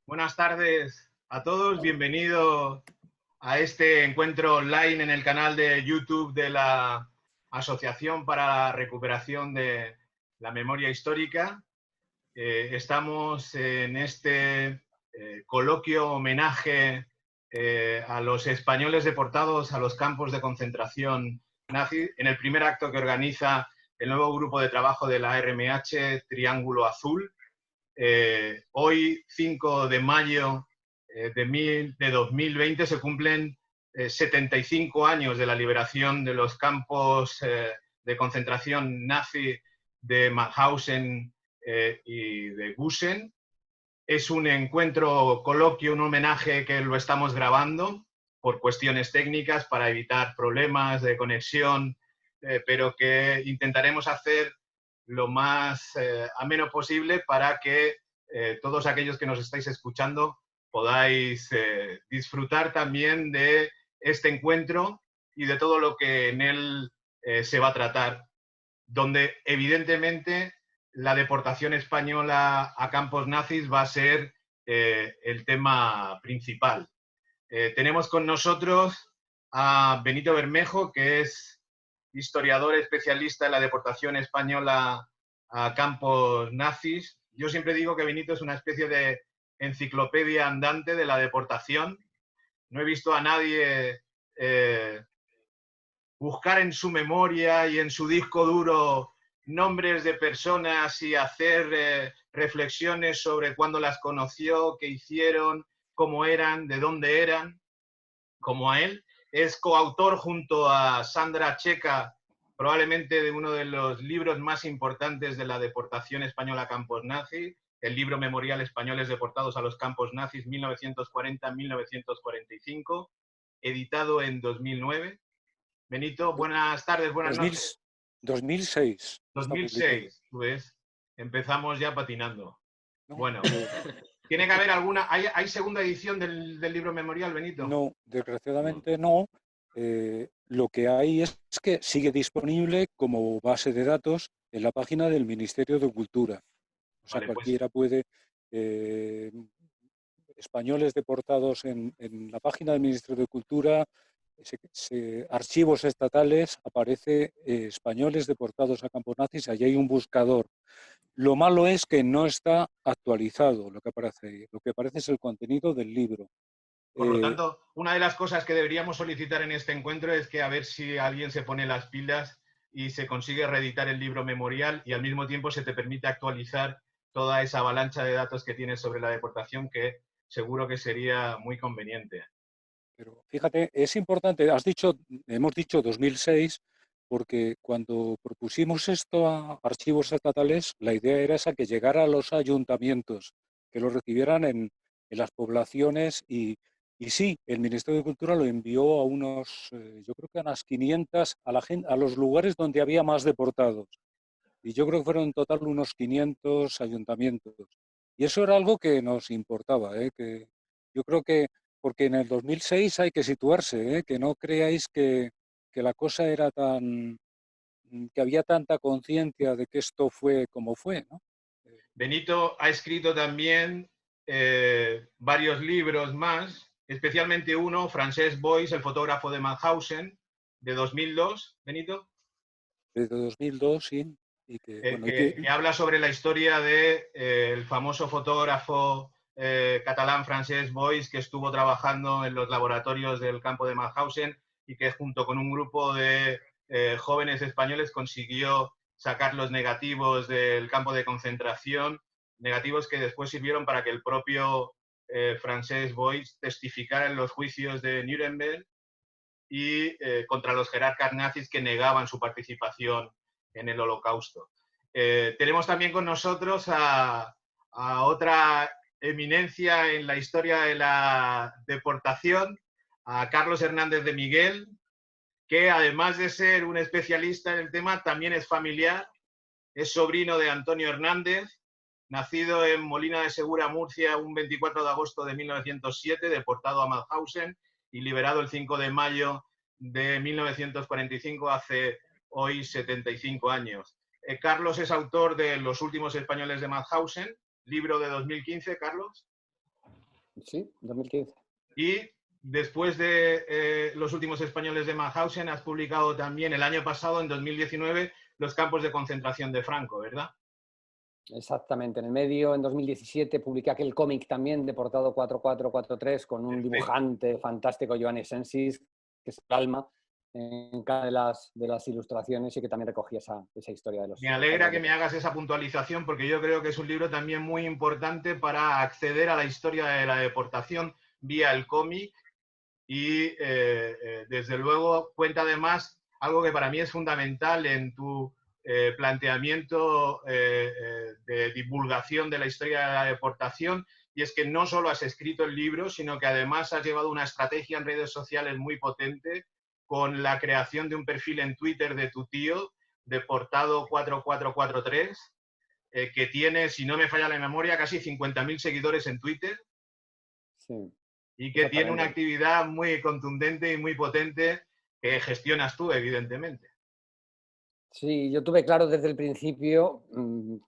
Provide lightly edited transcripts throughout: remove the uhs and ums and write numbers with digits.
Buenas tardes a todos, bienvenido a este encuentro online en el canal de YouTube de la Asociación para la Recuperación de la Memoria Histórica. Estamos en este coloquio homenaje a los españoles deportados a los campos de concentración nazi, en el primer acto que organiza el nuevo grupo de trabajo de la RMH, Triángulo Azul. Hoy, 5 de mayo de 2020, se cumplen 75 años de la liberación de los campos de concentración nazi de Mauthausen y de Gusen. Es un encuentro, coloquio, un homenaje que lo estamos grabando por cuestiones técnicas para evitar problemas de conexión, pero que intentaremos hacer lo más ameno posible para que todos aquellos que nos estáis escuchando podáis disfrutar también de este encuentro y de todo lo que en él se va a tratar, donde evidentemente la deportación española a campos nazis va a ser el tema principal. Tenemos con nosotros a Benito Bermejo, que es historiador especialista en la deportación española a campos nazis. Yo siempre digo que Benito es una especie de enciclopedia andante de la deportación. No he visto a nadie buscar en su memoria y en su disco duro nombres de personas y hacer reflexiones sobre cuándo las conoció, qué hicieron, cómo eran, de dónde eran, como a él. Es coautor junto a Sandra Checa, probablemente de uno de los libros más importantes de la deportación española a campos nazis, el libro Memorial Españoles deportados a los campos nazis 1940-1945, editado en 2009. Benito, buenas tardes, buenas noches. 2006. 2006, tú ves, empezamos ya patinando. ¿No? Bueno, tiene que haber alguna... ¿Hay segunda edición del libro Memorial, Benito? No, desgraciadamente no. Lo que hay es que sigue disponible como base de datos en la página del Ministerio de Cultura. O sea, Vale, pues cualquiera puede... españoles deportados en la página del Ministerio de Cultura, archivos estatales, aparece españoles deportados a campos nazis, allí hay un buscador. Lo malo es que no está actualizado lo que aparece ahí. Lo que aparece es el contenido del libro. por lo tanto, una de las cosas que deberíamos solicitar en este encuentro es que a ver si alguien se pone las pilas y se consigue reeditar el libro Memorial y al mismo tiempo se te permite actualizar toda esa avalancha de datos que tienes sobre la deportación, que seguro que sería muy conveniente. Pero fíjate, es importante, hemos dicho 2006, porque cuando propusimos esto a archivos estatales, la idea era esa, que llegara a los ayuntamientos, que lo recibieran en las poblaciones y sí, el Ministerio de Cultura lo envió a unos, yo creo que a unas 500, a los lugares donde había más deportados. Y yo creo que fueron en total unos 500 ayuntamientos. Y eso era algo que nos importaba, que yo creo que, porque en el 2006 hay que situarse, que no creáis que la cosa era que había tanta conciencia de que esto fue como fue, ¿no? Benito ha escrito también varios libros más, especialmente uno, Francesc Boix, el fotógrafo de Mauthausen, de 2002, Benito. Desde 2002, sí. Y que, bueno, Que habla sobre la historia de el famoso fotógrafo catalán Francesc Boix, que estuvo trabajando en los laboratorios del campo de Mauthausen y que junto con un grupo de jóvenes españoles consiguió sacar los negativos del campo de concentración, negativos que después sirvieron para que el propio Francesc Boix testificara en los juicios de Nuremberg y contra los jerarcas nazis que negaban su participación en el Holocausto. Tenemos también con nosotros a otra eminencia en la historia de la deportación, a Carlos Hernández de Miguel, que además de ser un especialista en el tema, también es familiar, es sobrino de Antonio Hernández, nacido en Molina de Segura, Murcia, un 24 de agosto de 1907, deportado a Mauthausen y liberado el 5 de mayo de 1945, hace hoy 75 años. Carlos es autor de Los últimos españoles de Mauthausen, libro de 2015, Carlos. Sí, 2015. Y después de Los últimos españoles de Mauthausen, has publicado también el año pasado, en 2019, Los campos de concentración de Franco, ¿verdad? Exactamente. En el medio, en 2017, publiqué aquel cómic también de portado 4443 con un dibujante fantástico, Giovanni Sensis, que es el alma en cada de las ilustraciones, y que también recogía esa historia de los... Me alegra que me hagas esa puntualización, porque yo creo que es un libro también muy importante para acceder a la historia de la deportación vía el cómic y desde luego cuenta además algo que para mí es fundamental en tu planteamiento de divulgación de la historia de la deportación, y es que no solo has escrito el libro, sino que además has llevado una estrategia en redes sociales muy potente con la creación de un perfil en Twitter de tu tío, Deportado 4443, que tiene, si no me falla la memoria, casi 50.000 seguidores en Twitter. Sí. Y que tiene una actividad muy contundente y muy potente que gestionas tú, evidentemente. Sí, yo tuve claro desde el principio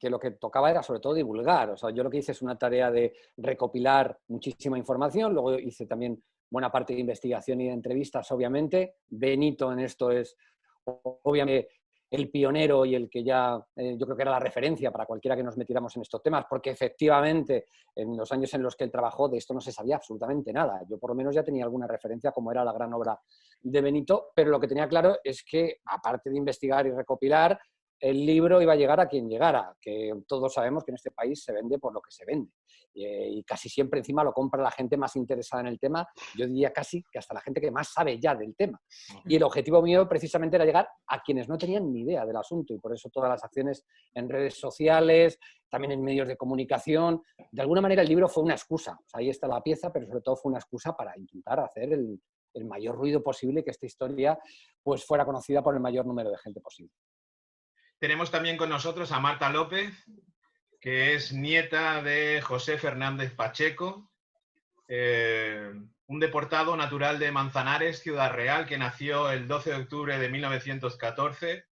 que lo que tocaba era sobre todo divulgar. O sea, yo lo que hice es una tarea de recopilar muchísima información, luego hice también buena parte de investigación y de entrevistas, obviamente. Benito en esto es, obviamente, el pionero y el que ya, yo creo que era la referencia para cualquiera que nos metiéramos en estos temas, porque efectivamente en los años en los que él trabajó de esto no se sabía absolutamente nada. Yo por lo menos ya tenía alguna referencia, como era la gran obra de Benito, pero lo que tenía claro es que, aparte de investigar y recopilar, el libro iba a llegar a quien llegara, que todos sabemos que en este país se vende por lo que se vende. Y casi siempre encima lo compra la gente más interesada en el tema, yo diría casi que hasta la gente que más sabe ya del tema. Y el objetivo mío precisamente era llegar a quienes no tenían ni idea del asunto, y por eso todas las acciones en redes sociales, también en medios de comunicación. De alguna manera el libro fue una excusa, o sea, ahí está la pieza, pero sobre todo fue una excusa para intentar hacer el mayor ruido posible, que esta historia pues fuera conocida por el mayor número de gente posible. Tenemos también con nosotros a Marta López, que es nieta de José Fernández Pacheco, un deportado natural de Manzanares, Ciudad Real, que nació el 12 de octubre de 1914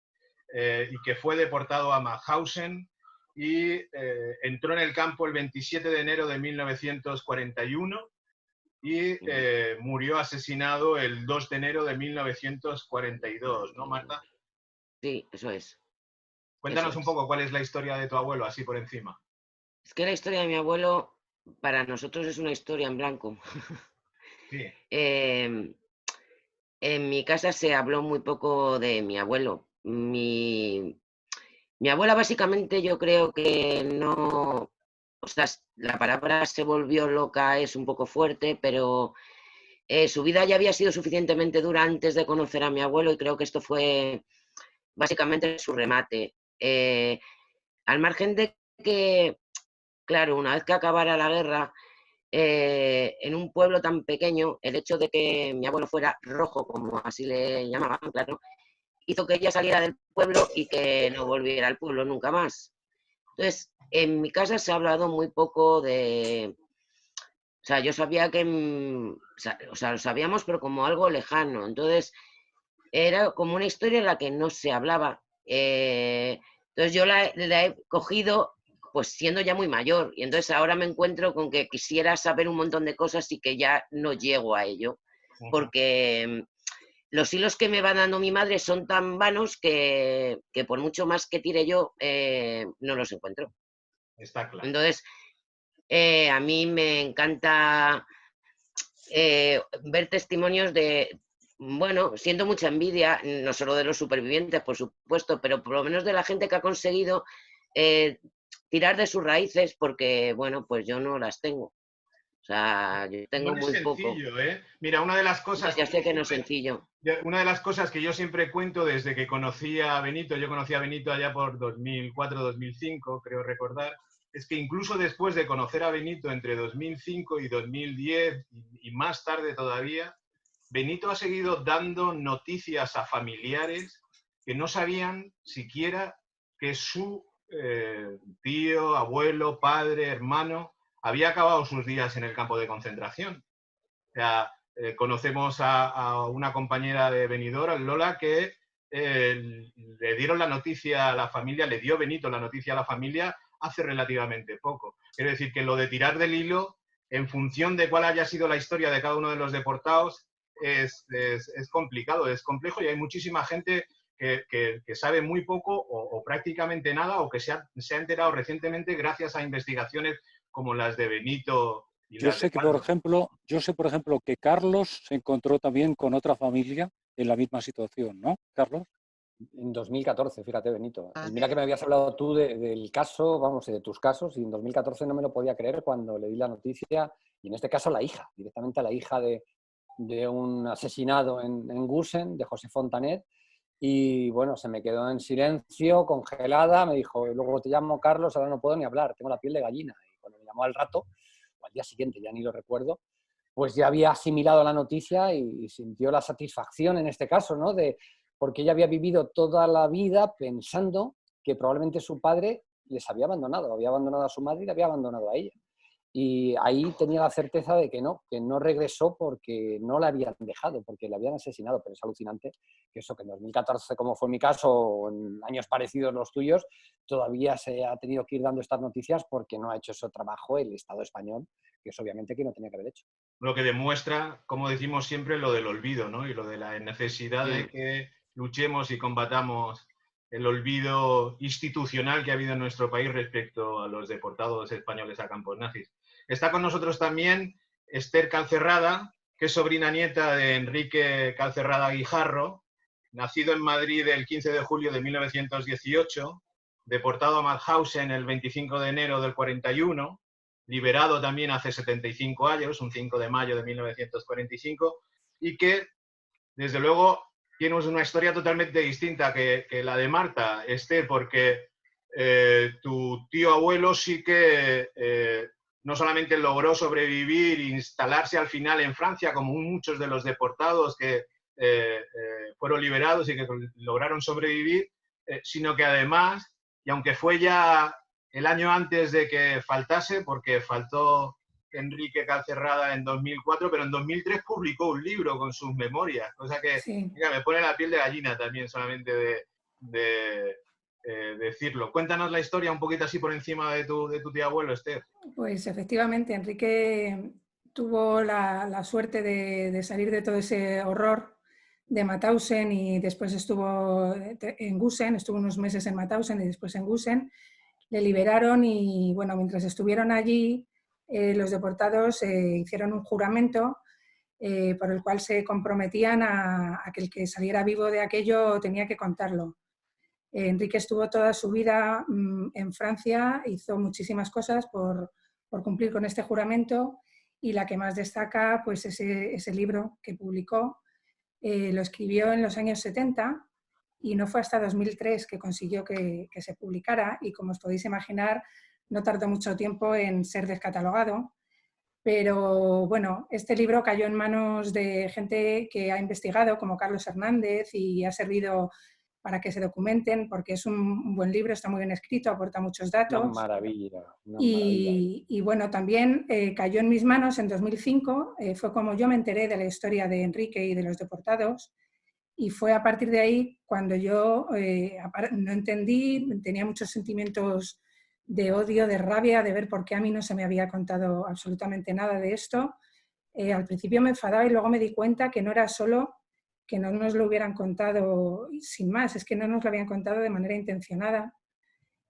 y que fue deportado a Mauthausen y entró en el campo el 27 de enero de 1941 y murió asesinado el 2 de enero de 1942, ¿no, Marta? Sí, eso es. Cuéntanos un poco cuál es la historia de tu abuelo, así por encima. Es que la historia de mi abuelo para nosotros es una historia en blanco. Sí. En mi casa se habló muy poco de mi abuelo. Mi abuela básicamente yo creo que no... O sea, la palabra se volvió loca es un poco fuerte, pero su vida ya había sido suficientemente dura antes de conocer a mi abuelo, y creo que esto fue básicamente su remate. Al margen de que, claro, una vez que acabara la guerra, en un pueblo tan pequeño, el hecho de que mi abuelo fuera rojo, como así le llamaban, claro, hizo que ella saliera del pueblo y que no volviera al pueblo nunca más. Entonces, en mi casa se ha hablado muy poco de... O sea, yo sabía que... O sea, lo sabíamos, pero como algo lejano. Entonces, era como una historia en la que no se hablaba. Entonces, yo la he cogido pues siendo ya muy mayor, y entonces ahora me encuentro con que quisiera saber un montón de cosas y que ya no llego a ello, porque los hilos que me va dando mi madre son tan vanos que por mucho más que tire yo, no los encuentro. Está claro. Entonces, a mí me encanta ver testimonios de, bueno, siento mucha envidia, no solo de los supervivientes, por supuesto, pero por lo menos de la gente que ha conseguido tirar de sus raíces, porque, bueno, pues yo no las tengo. O sea, yo tengo no es muy sencillo, poco. Mira, una de las cosas... Ya sé que no es sencillo. Una de las cosas que yo siempre cuento desde que conocí a Benito, yo conocí a Benito allá por 2004-2005, creo recordar, es que incluso después de conocer a Benito entre 2005 y 2010 y más tarde todavía, Benito ha seguido dando noticias a familiares que no sabían siquiera que su tío, abuelo, padre, hermano había acabado sus días en el campo de concentración. O sea, conocemos a una compañera de Benidorm, Lola, que le dieron la noticia a la familia, le dio Benito la noticia a la familia hace relativamente poco. Quiero decir que lo de tirar del hilo en función de cuál haya sido la historia de cada uno de los deportados, es complicado, es complejo, y hay muchísima gente que sabe muy poco o prácticamente nada, o que se ha enterado recientemente gracias a investigaciones como las de Benito y Yo las de sé que, por Carlos. ejemplo, que Carlos se encontró también con otra familia en la misma situación, ¿no, Carlos? En 2014, fíjate, Benito. Y mira que me habías hablado tú del caso, vamos, de tus casos, y en 2014 no me lo podía creer cuando le di la noticia, y en este caso la hija, directamente a la hija de un asesinado en Gusen, de José Fontanet, y bueno, se me quedó en silencio, congelada, me dijo, luego te llamo Carlos, ahora no puedo ni hablar, tengo la piel de gallina. Y cuando me llamó al rato, o al día siguiente, ya ni lo recuerdo, pues ya había asimilado la noticia y sintió la satisfacción en este caso, ¿no? Porque ella había vivido toda la vida pensando que probablemente su padre les había abandonado a su madre y le había abandonado a ella. Y ahí tenía la certeza de que no regresó porque no la habían dejado, porque le habían asesinado. Pero es alucinante que eso, que en 2014, como fue mi caso, o en años parecidos los tuyos, todavía se ha tenido que ir dando estas noticias porque no ha hecho ese trabajo el Estado español, que es obviamente que no tenía que haber hecho. Lo que demuestra, como decimos siempre, lo del olvido, ¿no? Y lo de la necesidad de que luchemos y combatamos el olvido institucional que ha habido en nuestro país respecto a los deportados españoles a campos nazis. Está con nosotros también Esther Calcerrada, que es sobrina nieta de Enrique Calcerrada Guijarro, nacido en Madrid el 15 de julio de 1918, deportado a Mauthausen el 25 de enero del 41, liberado también hace 75 años, un 5 de mayo de 1945, y que, desde luego, tiene una historia totalmente distinta que la de Marta, porque tu tío abuelo sí que no solamente logró sobrevivir e instalarse al final en Francia, como muchos de los deportados que fueron liberados y que lograron sobrevivir, sino que además, y aunque fue ya el año antes de que faltase, porque faltó Enrique Calcerrada en 2004, pero en 2003 publicó un libro con sus memorias, cosa que Sí. mira, me pone la piel de gallina también solamente de decirlo. Cuéntanos la historia un poquito así por encima de tu tío abuelo, Esther. Pues efectivamente, Enrique tuvo la suerte de salir de todo ese horror de Mauthausen, y después estuvo en Gusen, estuvo unos meses en Mauthausen y después en Gusen. Le liberaron y, bueno, mientras estuvieron allí, los deportados hicieron un juramento por el cual se comprometían a que el que saliera vivo de aquello tenía que contarlo. Enrique estuvo toda su vida en Francia, hizo muchísimas cosas por cumplir con este juramento, y la que más destaca, pues ese libro que publicó. Lo escribió en los años 70 y no fue hasta 2003 que consiguió que se publicara, y como os podéis imaginar, no tardó mucho tiempo en ser descatalogado. Pero bueno, este libro cayó en manos de gente que ha investigado, como Carlos Hernández, y ha servido para que se documenten, porque es un buen libro, está muy bien escrito, aporta muchos datos. Una maravilla. Y bueno, también cayó en mis manos en 2005, fue como yo me enteré de la historia de Enrique y de los deportados, y fue a partir de ahí cuando yo no entendí, tenía muchos sentimientos de odio, de rabia, de ver por qué a mí no se me había contado absolutamente nada de esto. Al principio me enfadaba y luego me di cuenta que no era solo que no nos lo hubieran contado sin más, es que no nos lo habían contado de manera intencionada.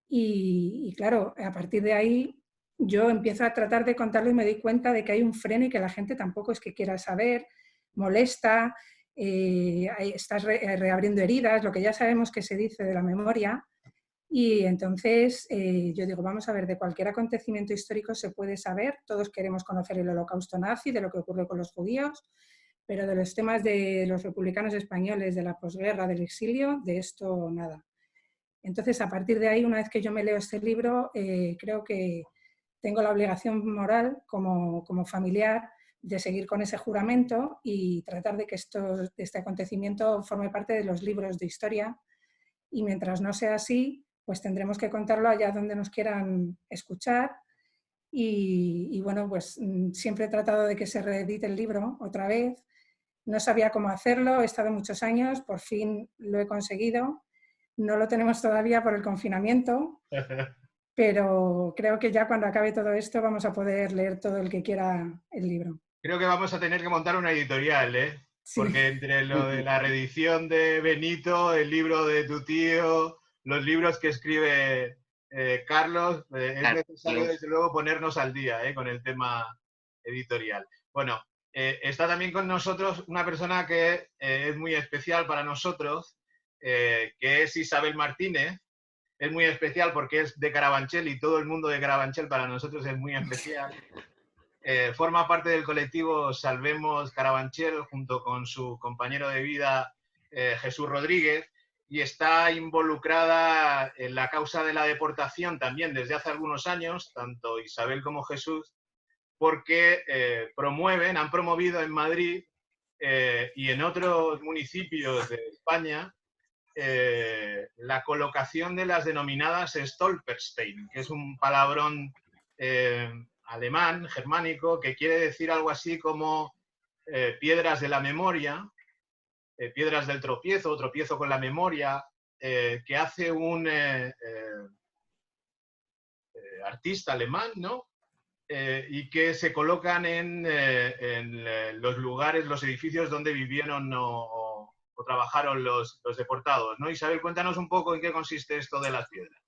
Y claro, a partir de ahí yo empiezo a tratar de contarlo y me doy cuenta de que hay un freno y que la gente tampoco es que quiera saber, molesta, estás reabriendo heridas, lo que ya sabemos que se dice de la memoria. Y entonces yo digo, vamos a ver, de cualquier acontecimiento histórico se puede saber, todos queremos conocer el holocausto nazi, de lo que ocurrió con los judíos, pero de los temas de los republicanos españoles, de la posguerra, del exilio, de esto nada. Entonces, a partir de ahí, una vez que yo me leo este libro, creo que tengo la obligación moral como familiar de seguir con ese juramento y tratar de que este acontecimiento forme parte de los libros de historia. Y mientras no sea así, pues tendremos que contarlo allá donde nos quieran escuchar. Y bueno, pues siempre he tratado de que se reedite el libro otra vez. No sabía cómo hacerlo, he estado muchos años, por fin lo he conseguido. No lo tenemos todavía por el confinamiento, pero creo que ya cuando acabe todo esto vamos a poder leer todo el que quiera el libro. Creo que vamos a tener que montar una editorial, ¿eh? Sí. Porque entre lo de la reedición de Benito, el libro de tu tío, los libros que escribe Carlos, es necesario desde luego ponernos al día con el tema editorial. Bueno, está también con nosotros una persona que es muy especial para nosotros, que es Isabel Martínez. Es muy especial porque es de Carabanchel y todo el mundo de Carabanchel para nosotros es muy especial. Forma parte del colectivo Salvemos Carabanchel junto con su compañero de vida Jesús Rodríguez y está involucrada en la causa de la deportación también desde hace algunos años, tanto Isabel como Jesús, porque han promovido en Madrid y en otros municipios de España la colocación de las denominadas Stolperstein, que es un palabrón alemán, germánico, que quiere decir algo así como piedras de la memoria, piedras del tropiezo, o tropiezo con la memoria, que hace un artista alemán, ¿no? Y que se colocan en los lugares, los edificios donde vivieron o trabajaron los deportados, ¿no? Isabel, cuéntanos un poco en qué consiste esto de las piedras.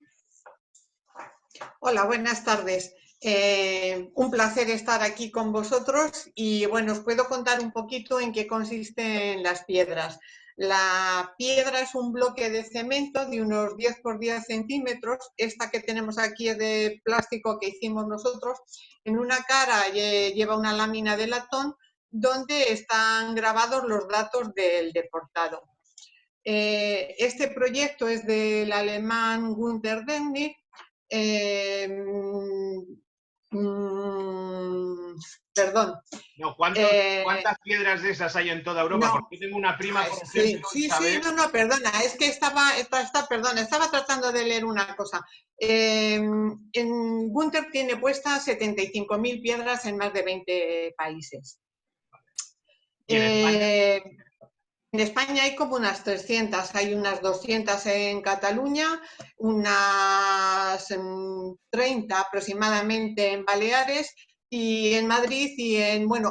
Hola, buenas tardes. Un placer estar aquí con vosotros y bueno, os puedo contar un poquito en qué consisten las piedras. La piedra es un bloque de cemento de unos 10 por 10 centímetros. Esta que tenemos aquí es de plástico que hicimos nosotros. En una cara lleva una lámina de latón donde están grabados los datos del deportado. Este proyecto es del alemán Günter Demnig. Perdón. No, ¿cuántas piedras de esas hay en toda Europa? No. Porque tengo una prima, por ejemplo, Isabel. Perdona, es que estaba tratando de leer una cosa. En Günter tiene puestas 75.000 piedras en más de 20 países. ¿Y en España? En España hay como unas 300, hay unas 200 en Cataluña, unas 30 aproximadamente en Baleares y en Madrid,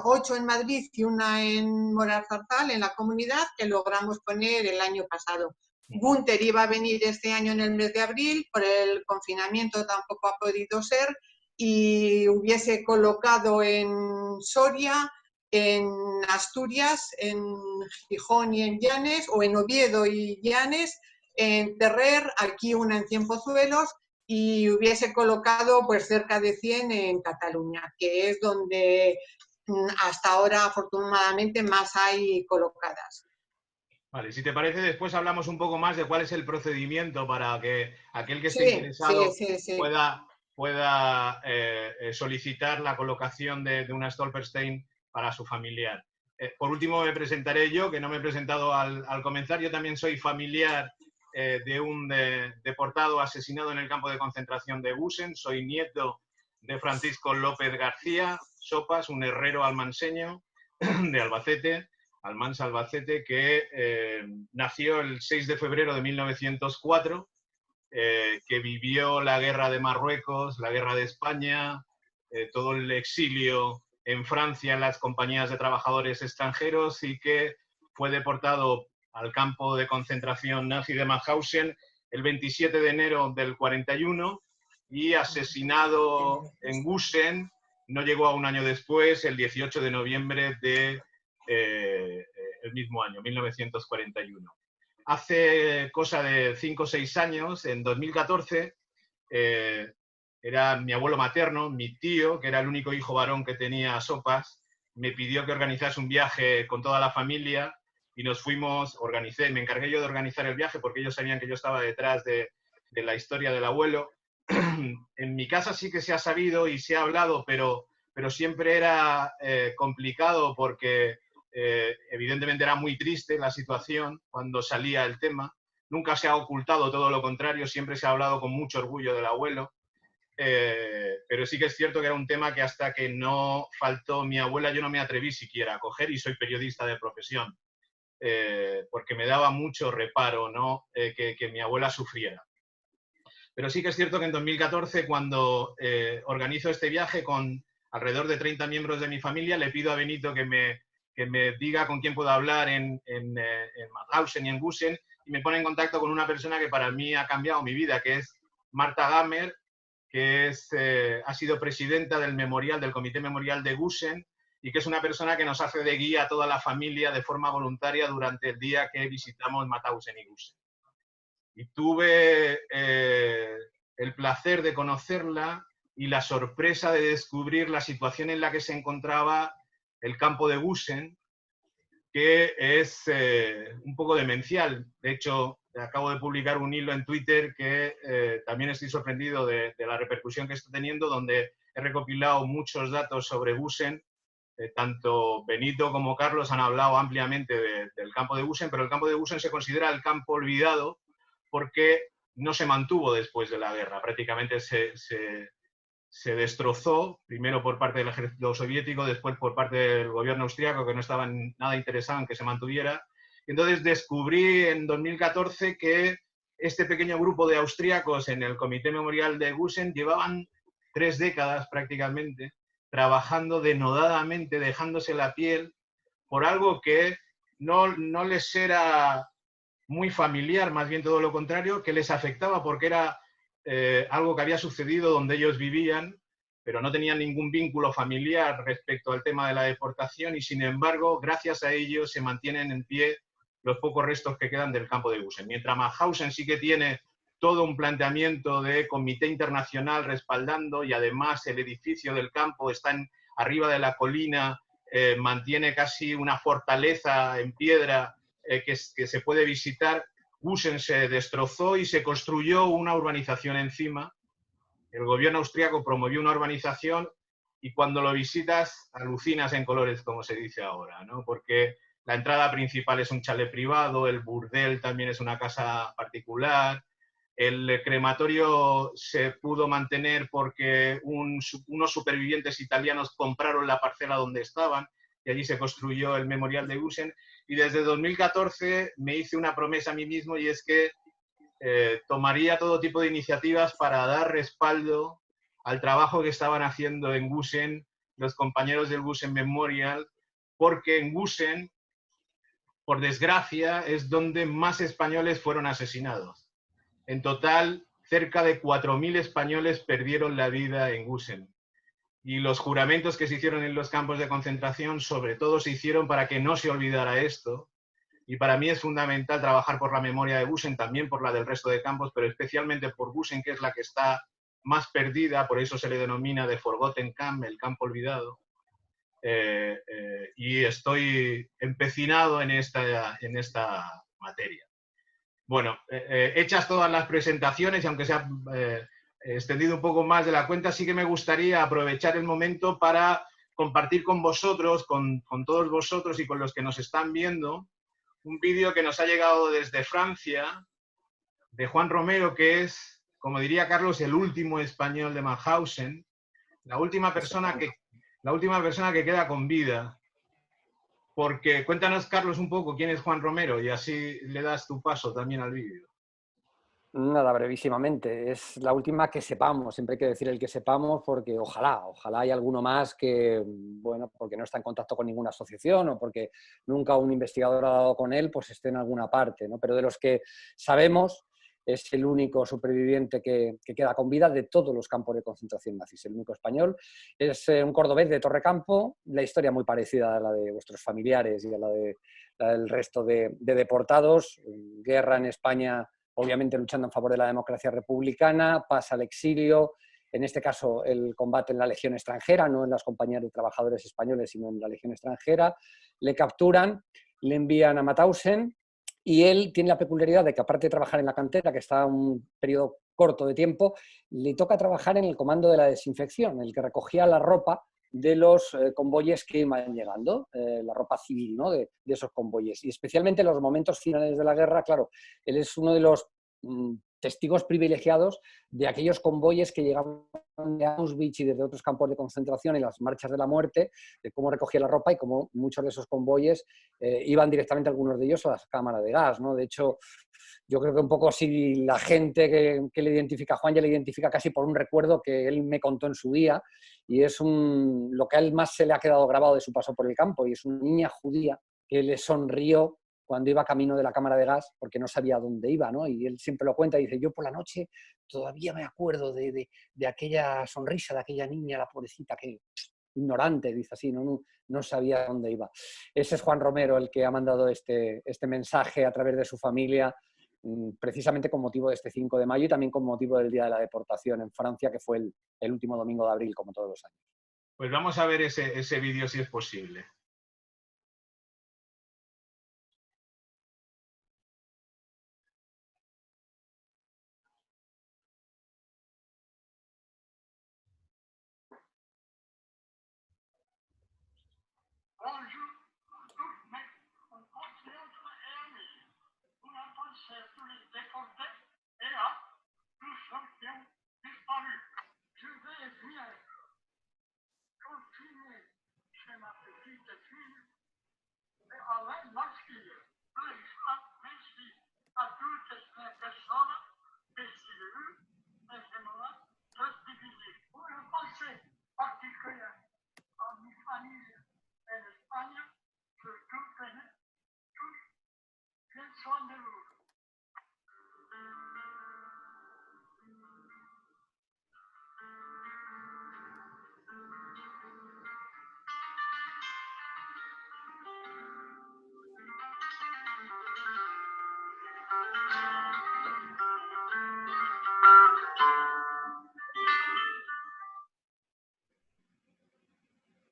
8 en Madrid y una en Moralzarzal, en la comunidad, que logramos poner el año pasado. Günter iba a venir este año en el mes de abril, por el confinamiento tampoco ha podido ser y hubiese colocado en Soria, en Asturias, en Gijón y en Llanes, o en Oviedo y Llanes, en Terrer, aquí una en Cienpozuelos, y hubiese colocado pues cerca de 100 en Cataluña, que es donde hasta ahora afortunadamente más hay colocadas. Vale, si te parece, después hablamos un poco más de cuál es el procedimiento para que aquel que esté interesado pueda solicitar la colocación de una Stolperstein para su familiar. Por último, me presentaré yo, que no me he presentado al comenzar. Yo también soy familiar de un deportado asesinado en el campo de concentración de Gusen. Soy nieto de Francisco López García Sopas, un herrero almanseño de Albacete, Almansa, Albacete, que nació el 6 de febrero de 1904, que vivió la guerra de Marruecos, la guerra de España, todo el exilio en Francia en las compañías de trabajadores extranjeros y que fue deportado al campo de concentración nazi de Mauthausen el 27 de enero del 41 y asesinado en Gusen, no llegó a un año después, el 18 de noviembre del mismo año, 1941. Hace cosa de 5 o 6 años, en 2014, era mi abuelo materno, mi tío, que era el único hijo varón que tenía Sopas, me pidió que organizase un viaje con toda la familia y nos fuimos, me encargué yo de organizar el viaje porque ellos sabían que yo estaba detrás de la historia del abuelo. En mi casa sí que se ha sabido y se ha hablado, pero siempre era complicado porque evidentemente era muy triste la situación cuando salía el tema. Nunca se ha ocultado, todo lo contrario, siempre se ha hablado con mucho orgullo del abuelo. Pero sí que es cierto que era un tema que hasta que no faltó mi abuela yo no me atreví siquiera a coger, y soy periodista de profesión, porque me daba mucho reparo, ¿no? Que mi abuela sufriera. Pero sí que es cierto que en 2014, cuando organizo este viaje con alrededor de 30 miembros de mi familia, le pido a Benito que me diga con quién puedo hablar en Mauthausen y en Gusen, y me pone en contacto con una persona que para mí ha cambiado mi vida, que es Marta Gamer, que ha sido presidenta del Comité Memorial de Gusen, y que es una persona que nos hace de guía a toda la familia de forma voluntaria durante el día que visitamos Mauthausen y Gusen. Y tuve el placer de conocerla y la sorpresa de descubrir la situación en la que se encontraba el campo de Gusen, que es un poco demencial. De hecho, acabo de publicar un hilo en Twitter que también estoy sorprendido de la repercusión que está teniendo, donde he recopilado muchos datos sobre Gusen. Tanto Benito como Carlos han hablado ampliamente del campo de Gusen, pero el campo de Gusen se considera el campo olvidado porque no se mantuvo después de la guerra. Prácticamente se destrozó, primero por parte del ejército soviético, después por parte del gobierno austriaco, que no estaba nada interesado en que se mantuviera. Entonces descubrí en 2014 que este pequeño grupo de austríacos en el Comité Memorial de Gusen llevaban 3 décadas prácticamente trabajando denodadamente, dejándose la piel por algo que no les era muy familiar, más bien todo lo contrario, que les afectaba porque era algo que había sucedido donde ellos vivían, pero no tenían ningún vínculo familiar respecto al tema de la deportación, y sin embargo, gracias a ellos se mantienen en pie los pocos restos que quedan del campo de Gusen. Mientras Mauthausen sí que tiene todo un planteamiento de comité internacional respaldando, y además el edificio del campo está arriba de la colina, mantiene casi una fortaleza en piedra que se puede visitar. Gusen se destrozó y se construyó una urbanización encima. El gobierno austriaco promovió una urbanización y cuando lo visitas alucinas en colores, como se dice ahora, ¿no? Porque la entrada principal es un chalet privado, el burdel también es una casa particular, el crematorio se pudo mantener porque unos supervivientes italianos compraron la parcela donde estaban y allí se construyó el Memorial de Gusen. Y desde 2014 me hice una promesa a mí mismo, y es que tomaría todo tipo de iniciativas para dar respaldo al trabajo que estaban haciendo en Gusen los compañeros del Gusen Memorial, porque en Gusen, por desgracia, es donde más españoles fueron asesinados. En total, cerca de 4.000 españoles perdieron la vida en Gusen. Y los juramentos que se hicieron en los campos de concentración, sobre todo, se hicieron para que no se olvidara esto. Y para mí es fundamental trabajar por la memoria de Gusen, también por la del resto de campos, pero especialmente por Gusen, que es la que está más perdida, por eso se le denomina The Forgotten Camp, el campo olvidado. Y estoy empecinado en esta materia. Bueno, hechas todas las presentaciones, y aunque se ha extendido un poco más de la cuenta, sí que me gustaría aprovechar el momento para compartir con vosotros, con todos vosotros y con los que nos están viendo, un vídeo que nos ha llegado desde Francia, de Juan Romero, que es, como diría Carlos, el último español de Mauthausen, la última persona que queda con vida. Porque cuéntanos, Carlos, un poco quién es Juan Romero y así le das tu paso también al vídeo. Nada, brevísimamente. Es la última que sepamos. Siempre hay que decir el que sepamos porque ojalá haya alguno más que, bueno, porque no está en contacto con ninguna asociación o porque nunca un investigador ha dado con él, pues esté en alguna parte, ¿no? Pero de los que sabemos, es el único superviviente que queda con vida de todos los campos de concentración nazis, el único español. Es un cordobés de Torrecampo, la historia muy parecida a la de vuestros familiares y a la del resto de deportados. Guerra en España, obviamente luchando en favor de la democracia republicana, pasa al exilio, en este caso el combate en la Legión extranjera, no en las compañías de trabajadores españoles, sino en la Legión extranjera. Le capturan, le envían a Mauthausen, y él tiene la peculiaridad de que, aparte de trabajar en la cantera, que está un periodo corto de tiempo, le toca trabajar en el comando de la desinfección, el que recogía la ropa de los convoyes que iban llegando, la ropa civil, ¿no? de esos convoyes. Y especialmente en los momentos finales de la guerra, claro, él es uno de los testigos privilegiados de aquellos convoyes que llegaban de Auschwitz y desde otros campos de concentración en las marchas de la muerte, de cómo recogía la ropa y cómo muchos de esos convoyes iban directamente, algunos de ellos, a las cámaras de gas, ¿no? De hecho, yo creo que un poco si la gente que le identifica a Juan ya le identifica casi por un recuerdo que él me contó en su día, y es lo que a él más se le ha quedado grabado de su paso por el campo, y es una niña judía que le sonrió cuando iba camino de la cámara de gas porque no sabía dónde iba, ¿no? Y él siempre lo cuenta y dice, yo por la noche todavía me acuerdo de aquella sonrisa de aquella niña, la pobrecita, que ignorante, dice así, no sabía dónde iba. Ese es Juan Romero, el que ha mandado este mensaje a través de su familia, precisamente con motivo de este 5 de mayo y también con motivo del Día de la Deportación en Francia, que fue el último domingo de abril, como todos los años. Pues vamos a ver ese vídeo si es posible.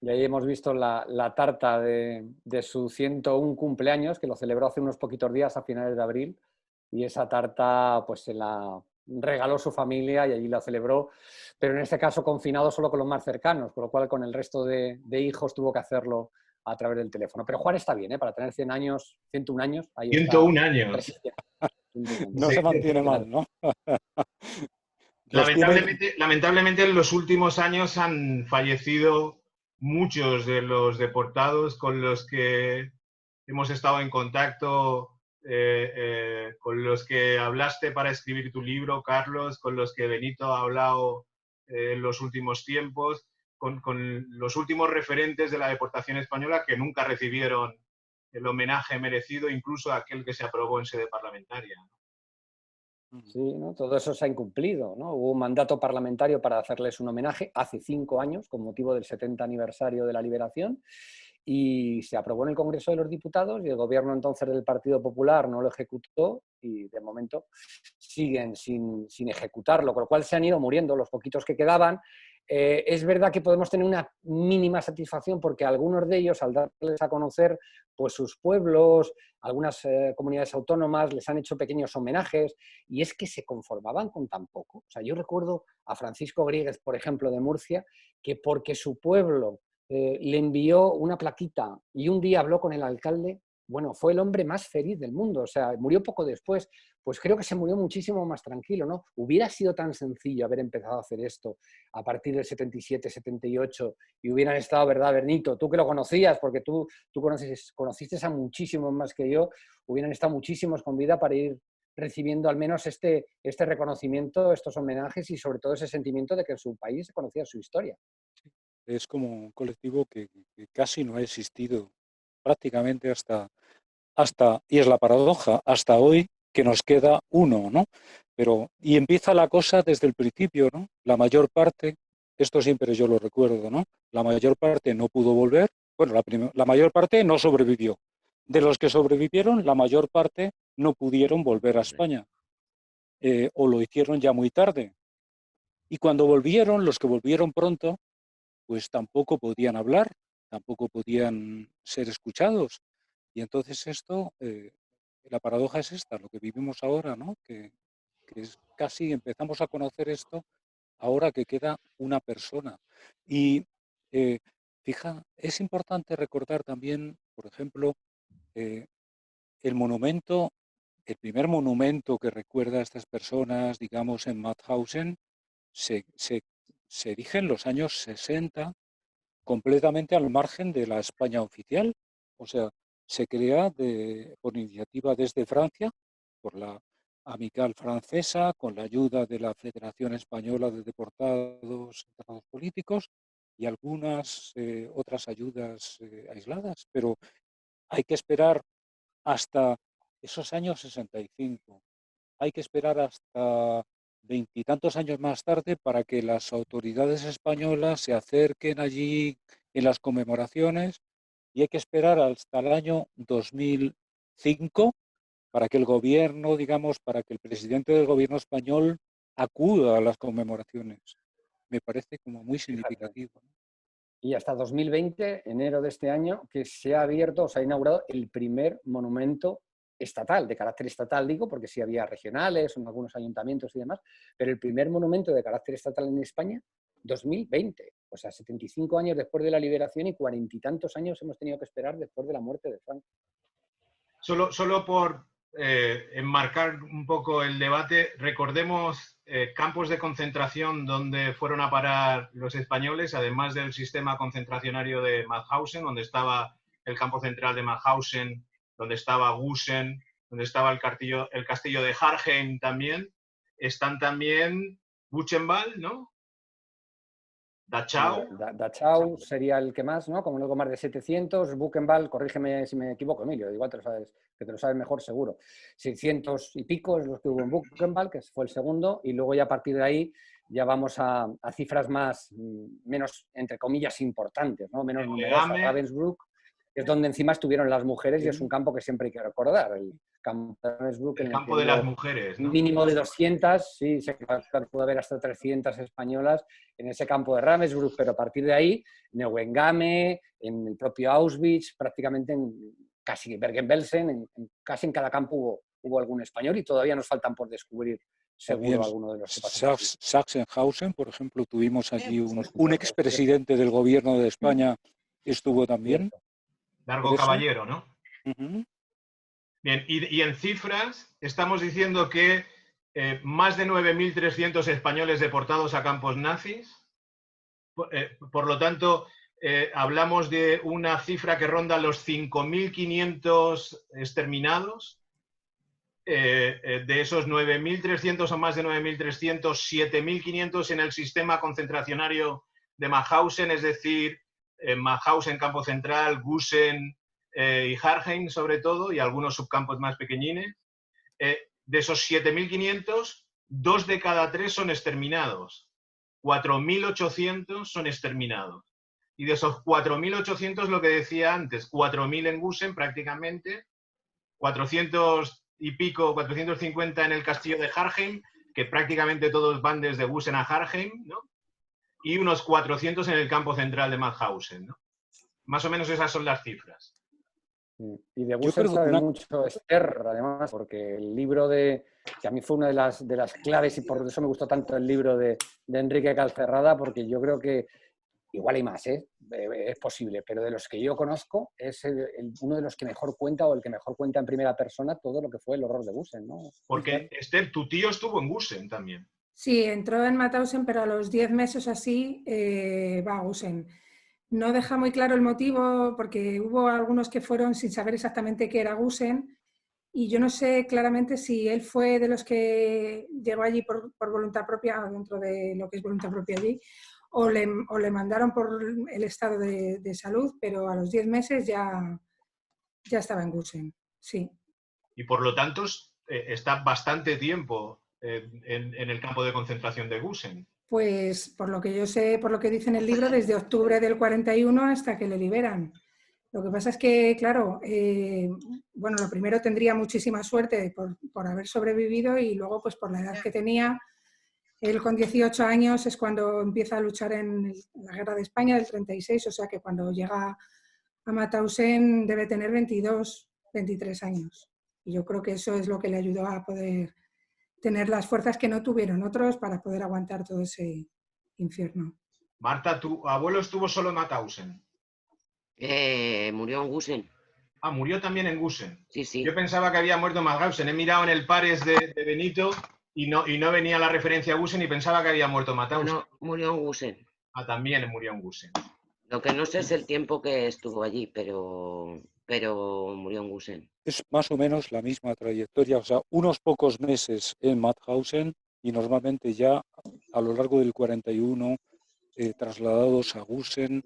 Y ahí hemos visto la tarta de su 101 cumpleaños, que lo celebró hace unos poquitos días, a finales de abril, y esa tarta pues se la regaló su familia y allí la celebró, pero en este caso confinado solo con los más cercanos, con lo cual con el resto de hijos tuvo que hacerlo a través del teléfono. Pero Juan está bien, ¿eh? Para tener 100 años, 101 años, ahí 101 está. años. No se mantiene mal, ¿no? Lamentablemente en los últimos años han fallecido muchos de los deportados con los que hemos estado en contacto, con los que hablaste para escribir tu libro, Carlos, con los que Benito ha hablado en los últimos tiempos, con los últimos referentes de la deportación española que nunca recibieron el homenaje merecido, incluso aquel que se aprobó en sede parlamentaria. Sí, ¿no? Todo eso se ha incumplido, ¿no? Hubo un mandato parlamentario para hacerles un homenaje hace 5 años, con motivo del 70 aniversario de la liberación, y se aprobó en el Congreso de los Diputados y el gobierno entonces del Partido Popular no lo ejecutó y de momento siguen sin ejecutarlo, con lo cual se han ido muriendo los poquitos que quedaban. Es verdad que podemos tener una mínima satisfacción porque algunos de ellos, al darles a conocer pues sus pueblos, algunas comunidades autónomas les han hecho pequeños homenajes, y es que se conformaban con tan poco. O sea, yo recuerdo a Francisco Gríguez, por ejemplo, de Murcia, que porque su pueblo le envió una plaquita y un día habló con el alcalde, bueno, fue el hombre más feliz del mundo, o sea, murió poco después, pues creo que se murió muchísimo más tranquilo, ¿no? Hubiera sido tan sencillo haber empezado a hacer esto a partir del 77, 78, y hubieran estado, ¿verdad, Benito? Tú que lo conocías, porque tú conociste a muchísimos más que yo, hubieran estado muchísimos con vida para ir recibiendo al menos este reconocimiento, estos homenajes y sobre todo ese sentimiento de que en su país se conocía su historia. Es como un colectivo que casi no ha existido prácticamente hasta, y es la paradoja, hasta hoy que nos queda uno, ¿no? Y empieza la cosa desde el principio, ¿no? La mayor parte, esto siempre yo lo recuerdo, ¿no? La mayor parte no pudo volver, bueno, la mayor parte no sobrevivió. De los que sobrevivieron, la mayor parte no pudieron volver a España, o lo hicieron ya muy tarde. Y cuando volvieron, los que volvieron pronto, pues tampoco podían hablar, tampoco podían ser escuchados. Y entonces esto, la paradoja es esta, lo que vivimos ahora, ¿no? Que es casi empezamos a conocer esto ahora que queda una persona. Y fija, es importante recordar también, por ejemplo, el monumento el primer monumento que recuerda a estas personas, digamos, en Mauthausen, se erige en los años 60, completamente al margen de la España oficial. O sea, se crea por iniciativa desde Francia, por la Amical francesa, con la ayuda de la Federación Española de Deportados Internados Políticos y algunas otras ayudas aisladas. Pero hay que esperar hasta esos años 65. Hay que esperar hasta veintitantos años más tarde para que las autoridades españolas se acerquen allí en las conmemoraciones, y hay que esperar hasta el año 2005 para que el gobierno, digamos, para que el presidente del gobierno español acuda a las conmemoraciones. Me parece como muy significativo. Y hasta 2020, enero de este año, que se ha abierto, se ha inaugurado el primer monumento estatal, de carácter estatal, digo, porque sí había regionales, en algunos ayuntamientos y demás, pero el primer monumento de carácter estatal en España, 2020, o sea, 75 años después de la liberación y 40 y tantos años hemos tenido que esperar después de la muerte de Franco. Solo por enmarcar un poco el debate, recordemos campos de concentración donde fueron a parar los españoles, además del sistema concentracionario de Mauthausen, donde estaba el campo central de Mauthausen, donde estaba Gusen, donde estaba el castillo de Harheim también. Están también Buchenwald, ¿no? Dachau. Dachau sería el que más, ¿no? Como luego más de 700. Buchenwald, corrígeme si me equivoco, Emilio, igual te lo sabes, que te lo sabes mejor seguro. 600 y pico es los que hubo en Buchenwald, que fue el segundo, y luego ya a partir de ahí ya vamos a cifras menos, entre comillas, importantes, ¿no? Menos numerosas. Ravensbrück, que es donde encima estuvieron las mujeres, y es un campo que siempre hay que recordar, el campo de Ravensbrück. El campo de las mujeres, ¿no? Mínimo de 200, sí, se puede haber hasta 300 españolas en ese campo de Ravensbrück, pero a partir de ahí, Neuengamme, en el propio Auschwitz, prácticamente casi Bergen-Belsen, casi en cada campo hubo algún español, y todavía nos faltan por descubrir, seguro, alguno de los que pasaron. Sachsenhausen, por ejemplo, tuvimos allí un expresidente del gobierno de España, estuvo también. Largo caballero, ¿no? Uh-huh. Bien, y en cifras estamos diciendo que más de 9.300 españoles deportados a campos nazis. Por lo tanto, hablamos de una cifra que ronda los 5.500 exterminados. De esos 9.300 o más de 9.300, 7.500 en el sistema concentracionario de Mauthausen, es decir, Mauthausen, campo central, Gusen y Harheim sobre todo, y algunos subcampos más pequeñines. De esos 7.500, 2 de cada 3 son exterminados. 4.800 son exterminados. Y de esos 4.800, lo que decía antes, 4.000 en Gusen prácticamente, 400 y pico, 450 en el castillo de Harheim, que prácticamente todos van desde Gusen a Harheim, ¿no? Y unos 400 en el campo central de Mauthausen, ¿no? Más o menos esas son las cifras. Y de Gusen sabe mucho Esther, además, porque el libro que a mí fue una de las claves, y por eso me gustó tanto el libro de Enrique Calcerrada, porque yo creo que igual hay más, es posible, pero de los que yo conozco es uno de los que mejor cuenta, o el que mejor cuenta en primera persona todo lo que fue el horror de Gusen, ¿no? Porque, Esther, tu tío estuvo en Gusen también. Sí, entró en Mauthausen, pero a los 10 meses así va a Gusen. No deja muy claro el motivo, porque hubo algunos que fueron sin saber exactamente qué era Gusen, y yo no sé claramente si él fue de los que llegó allí por voluntad propia, dentro de lo que es voluntad propia allí, o le mandaron por el estado de salud, pero a los 10 meses ya estaba en Gusen, sí. Y por lo tanto está bastante tiempo en el campo de concentración de Gusen. Pues por lo que yo sé, por lo que dice en el libro, desde octubre del 41 hasta que le liberan. Lo que pasa es que, claro, bueno, lo primero tendría muchísima suerte por haber sobrevivido, y luego pues por la edad que tenía. Él con 18 años es cuando empieza a luchar en la guerra de España del 36, o sea que cuando llega a Mauthausen debe tener 22, 23 años. Y yo creo que eso es lo que le ayudó a poder tener las fuerzas que no tuvieron otros para poder aguantar todo ese infierno. Marta, ¿tu abuelo estuvo solo en Mauthausen? Murió en Gusen. Ah, murió también en Gusen. Sí, sí. Yo pensaba que había muerto en Mauthausen. He mirado en el Pares de Benito y no venía la referencia a Gusen y pensaba que había muerto en Mauthausen. No, murió en Gusen. Ah, también murió en Gusen. Lo que no sé es el tiempo que estuvo allí, pero murió en Gusen. Es más o menos la misma trayectoria, o sea, unos pocos meses en Mauthausen y normalmente ya a lo largo del 41 trasladados a Gusen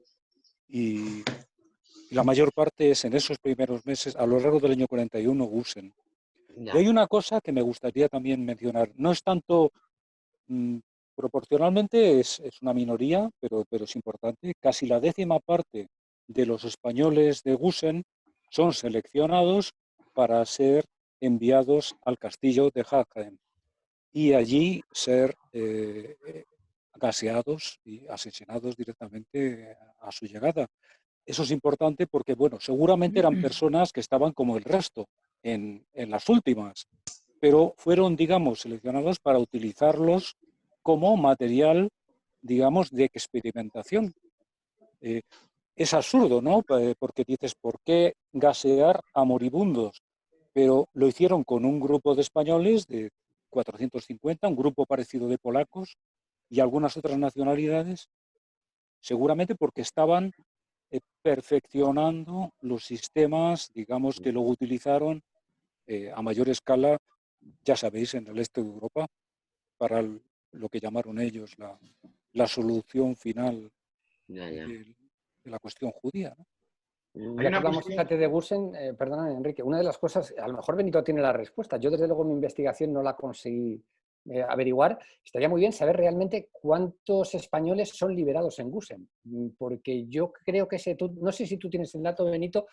y la mayor parte es en esos primeros meses, a lo largo del año 41, Gusen. Ya. Y hay una cosa que me gustaría también mencionar, no es tanto, proporcionalmente es una minoría, pero es importante, casi la 10ª parte de los españoles de Gusen son seleccionados para ser enviados al castillo de Hattem y allí ser gaseados y asesinados directamente a su llegada. Eso es importante porque, bueno, seguramente eran personas que estaban como el resto en las últimas, pero fueron, digamos, seleccionados para utilizarlos como material, digamos, de experimentación. Es absurdo, ¿no? Porque dices, ¿por qué gasear a moribundos? Pero lo hicieron con un grupo de españoles de 450, un grupo parecido de polacos y algunas otras nacionalidades, seguramente porque estaban perfeccionando los sistemas, digamos, que luego utilizaron a mayor escala, ya sabéis, en el este de Europa, para lo que llamaron ellos la solución final Ya. de la cuestión judía, ¿no? Ya que hablamos, fíjate, de Gusen, perdona, Enrique, una de las cosas, a lo mejor Benito tiene la respuesta, yo desde luego en mi investigación no la conseguí averiguar, estaría muy bien saber realmente cuántos españoles son liberados en Gusen, porque yo creo que no sé si tú tienes el dato, Benito,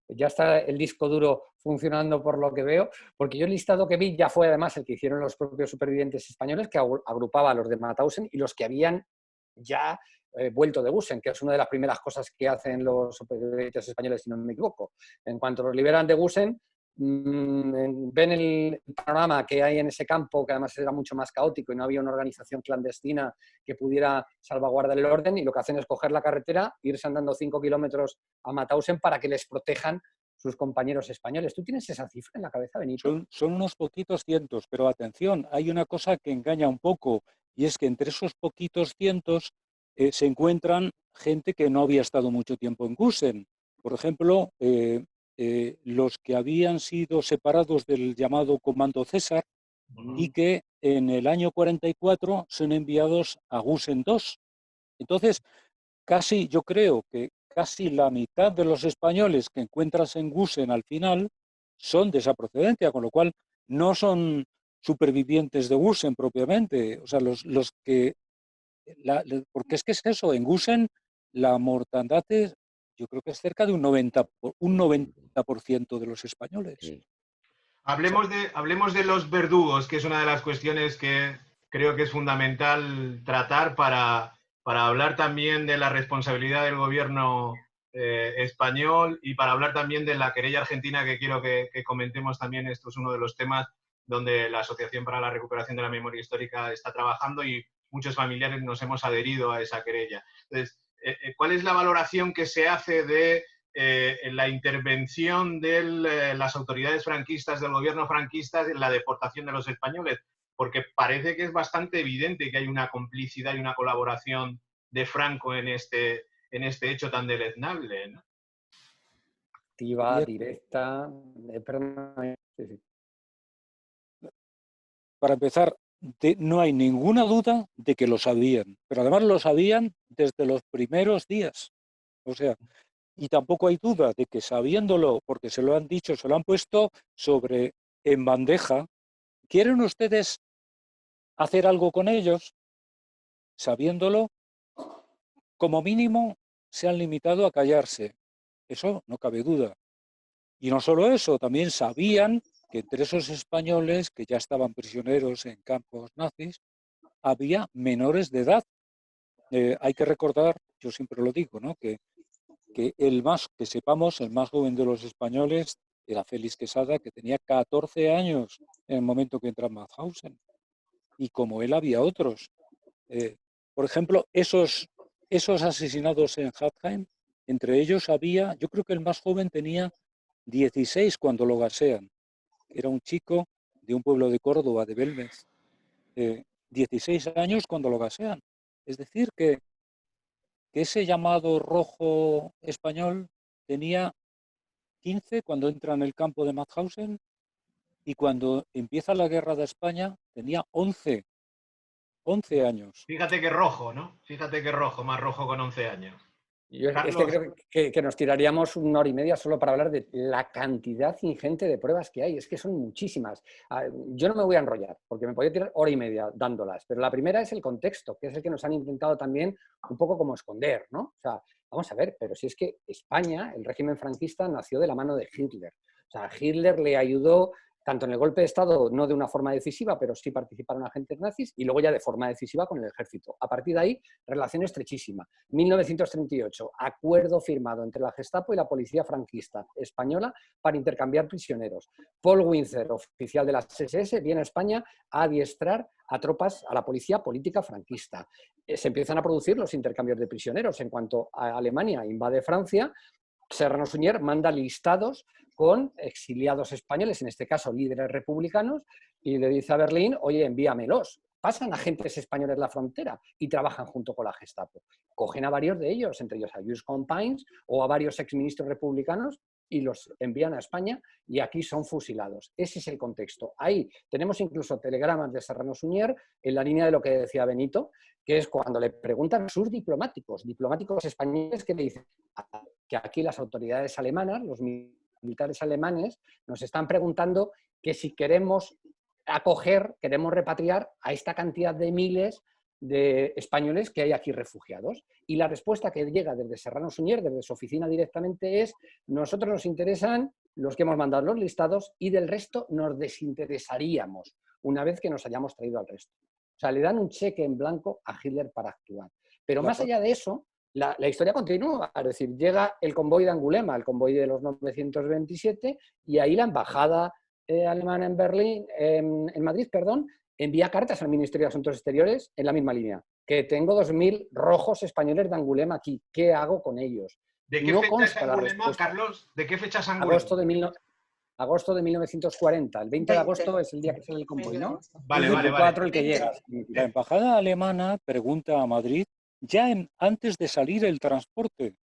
ya está el disco duro funcionando por lo que veo, porque yo el listado que vi ya fue además el que hicieron los propios supervivientes españoles, que agrupaba a los de Mauthausen y los que habían ya vuelto de Gusen, que es una de las primeras cosas que hacen los supervivientes españoles, si no me equivoco. En cuanto los liberan de Gusen, ven el panorama que hay en ese campo, que además era mucho más caótico y no había una organización clandestina que pudiera salvaguardar el orden, y lo que hacen es coger la carretera, irse andando 5 kilómetros a Mauthausen para que les protejan sus compañeros españoles. ¿Tú tienes esa cifra en la cabeza, Benito? Son unos poquitos cientos, pero atención, hay una cosa que engaña un poco, y es que entre esos poquitos cientos se encuentran gente que no había estado mucho tiempo en Gusen. Por ejemplo, los que habían sido separados del llamado Comando César y que en el año 44 son enviados a Gusen II. Entonces, yo creo que casi la mitad de los españoles que encuentras en Gusen al final son de esa procedencia, con lo cual no son supervivientes de Gusen propiamente. O sea, los que... porque es que es eso, en Gusen la mortandad yo creo que es cerca de un 90% de los españoles. Sí. Hablemos de los verdugos, que es una de las cuestiones que creo que es fundamental tratar para hablar también de la responsabilidad del gobierno español y para hablar también de la querella argentina, que quiero que comentemos también. Esto es uno de los temas donde la Asociación para la Recuperación de la Memoria Histórica está trabajando y muchos familiares nos hemos adherido a esa querella. Entonces, ¿cuál es la valoración que se hace de la intervención de las autoridades franquistas, del gobierno franquista, en la deportación de los españoles? Porque parece que es bastante evidente que hay una complicidad y una colaboración de Franco en este hecho tan deleznable, ¿no? Activa, directa, perdón. Sí. Para empezar, no hay ninguna duda de que lo sabían, pero además lo sabían desde los primeros días. O sea, y tampoco hay duda de que sabiéndolo, porque se lo han dicho, se lo han puesto en bandeja, ¿quieren ustedes hacer algo con ellos? Sabiéndolo, como mínimo se han limitado a callarse. Eso no cabe duda. Y no solo eso, también sabían que entre esos españoles que ya estaban prisioneros en campos nazis, había menores de edad. Hay que recordar, yo siempre lo digo, ¿no?, que que sepamos, el más joven de los españoles era Félix Quesada, que tenía 14 años en el momento que entra en Mauthausen. Y como él había otros. Por ejemplo, esos asesinados en Hattem, entre ellos había, yo creo que el más joven tenía 16 cuando lo gasean. Era un chico de un pueblo de Córdoba, de Belmez. 16 años cuando lo gasean. Es decir, que ese llamado rojo español tenía 15 cuando entra en el campo de Mauthausen y cuando empieza la guerra de España tenía 11 años. Fíjate qué rojo, ¿no? Fíjate qué rojo, más rojo con 11 años. Yo Carlos, creo que nos tiraríamos 1 hora y media solo para hablar de la cantidad ingente de pruebas que hay. Es que son muchísimas. Yo no me voy a enrollar, porque me podría tirar 1 hora y media dándolas. Pero la primera es el contexto, que es el que nos han intentado también un poco como esconder, ¿no? O sea, vamos a ver, pero si es que España, el régimen franquista, nació de la mano de Hitler. O sea, Hitler le ayudó tanto en el golpe de Estado, no de una forma decisiva, pero sí participaron agentes nazis, y luego ya de forma decisiva con el ejército. A partir de ahí, relación estrechísima. 1938, acuerdo firmado entre la Gestapo y la policía franquista española para intercambiar prisioneros. Paul Windsor, oficial de la SS, viene a España a adiestrar a tropas, a la policía política franquista. Se empiezan a producir los intercambios de prisioneros. En cuanto a Alemania invade Francia, Serrano Suñer manda listados con exiliados españoles, en este caso líderes republicanos, y le dice a Berlín, oye, envíamelos. Pasan agentes españoles la frontera y trabajan junto con la Gestapo. Cogen a varios de ellos, entre ellos a Just Companys o a varios exministros republicanos, y los envían a España y aquí son fusilados. Ese es el contexto. Ahí tenemos incluso telegramas de Serrano Suñer en la línea de lo que decía Benito, que es cuando le preguntan a sus diplomáticos españoles, que le dicen que aquí las autoridades alemanas, los militares alemanes, nos están preguntando que si queremos acoger, queremos repatriar a esta cantidad de miles de españoles que hay aquí refugiados. Y la respuesta que llega desde Serrano Suñer, desde su oficina directamente, es: nosotros nos interesan los que hemos mandado los listados y del resto nos desinteresaríamos una vez que nos hayamos traído al resto. O sea, le dan un cheque en blanco a Hitler para actuar. Pero más allá de eso, la historia continúa. Es decir, llega el convoy de Angulema, el convoy de los 927, y ahí la embajada alemana en Berlín, en Madrid, perdón, envía cartas al Ministerio de Asuntos Exteriores en la misma línea. Que tengo 2.000 rojos españoles de Angulema aquí. ¿Qué hago con ellos? ¿de qué No fecha es consta la Angulema, respuesta. Carlos? ¿De qué fecha es Angulema? Agosto de 1940. El 20 de agosto es el día que sale el convoy, ¿no? Vale, el 24 el que llega. La embajada alemana pregunta a Madrid ya antes de salir el transporte.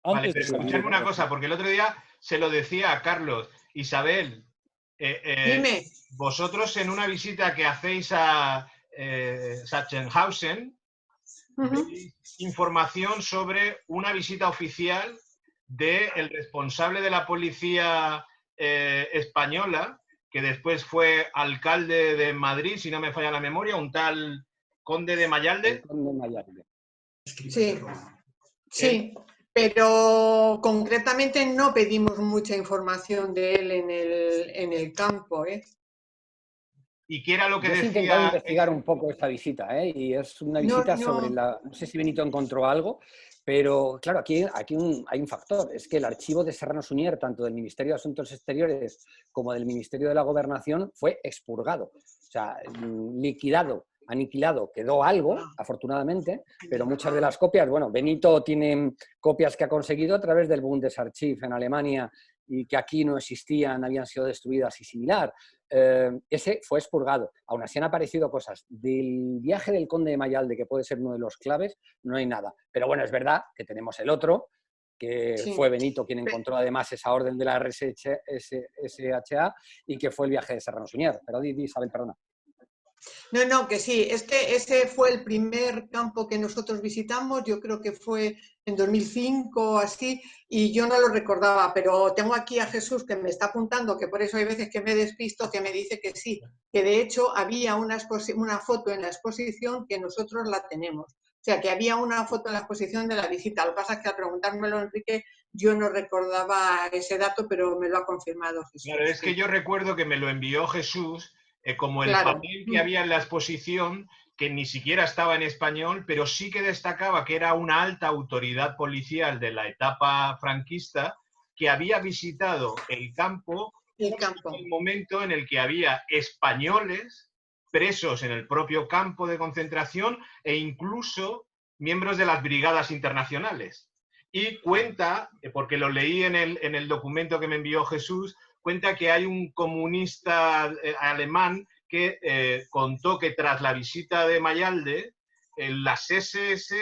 Vale, pero escuchadme una cosa, porque el otro día se lo decía a Carlos. Isabel, Dime. vosotros en una visita que hacéis a Sachsenhausen, veis información sobre una visita oficial del responsable de la policía española, que después fue alcalde de Madrid, si no me falla la memoria, un tal Conde de Mayalde. Conde de Mayalde. Sí, sí, pero concretamente no pedimos mucha información de él en el campo, ¿eh? ¿Y qué era lo que Yo he decía? intentado investigar un poco esta visita, ¿eh? Y es una visita sobre la... No sé si Benito encontró algo, pero claro, aquí hay un factor. Es que el archivo de Serrano Suñer, tanto del Ministerio de Asuntos Exteriores como del Ministerio de la Gobernación, fue expurgado. O sea, liquidado, aniquilado. Quedó algo, afortunadamente, pero muchas de las copias... Bueno, Benito tiene copias que ha conseguido a través del Bundesarchiv en Alemania y que aquí no existían, habían sido destruidas y similar. Ese fue expurgado. Aún así han aparecido cosas. Del viaje del Conde de Mayalde, que puede ser uno de los claves, no hay nada. Pero bueno, es verdad que tenemos el otro, que fue Benito quien encontró además esa orden de la RSHA y que fue el viaje de Serrano Suñer. Pero Isabel, perdona. No, que sí, ese fue el primer campo que nosotros visitamos, yo creo que fue en 2005 o así, y yo no lo recordaba, pero tengo aquí a Jesús que me está apuntando, que por eso hay veces que me despisto, que me dice que sí, que de hecho había una foto en la exposición que nosotros la tenemos. O sea, que había una foto en la exposición de la visita. Lo que pasa es que al preguntármelo, Enrique, yo no recordaba ese dato, pero me lo ha confirmado Jesús. Claro, es que yo recuerdo que me lo envió Jesús como el papel que había en la exposición, que ni siquiera estaba en español, pero sí que destacaba que era una alta autoridad policial de la etapa franquista que había visitado el campo en el momento en el que había españoles presos en el propio campo de concentración e incluso miembros de las brigadas internacionales. y cuenta, porque lo leí en el documento que me envió Jesús, cuenta que hay un comunista alemán que contó que tras la visita de Mayalde, las SS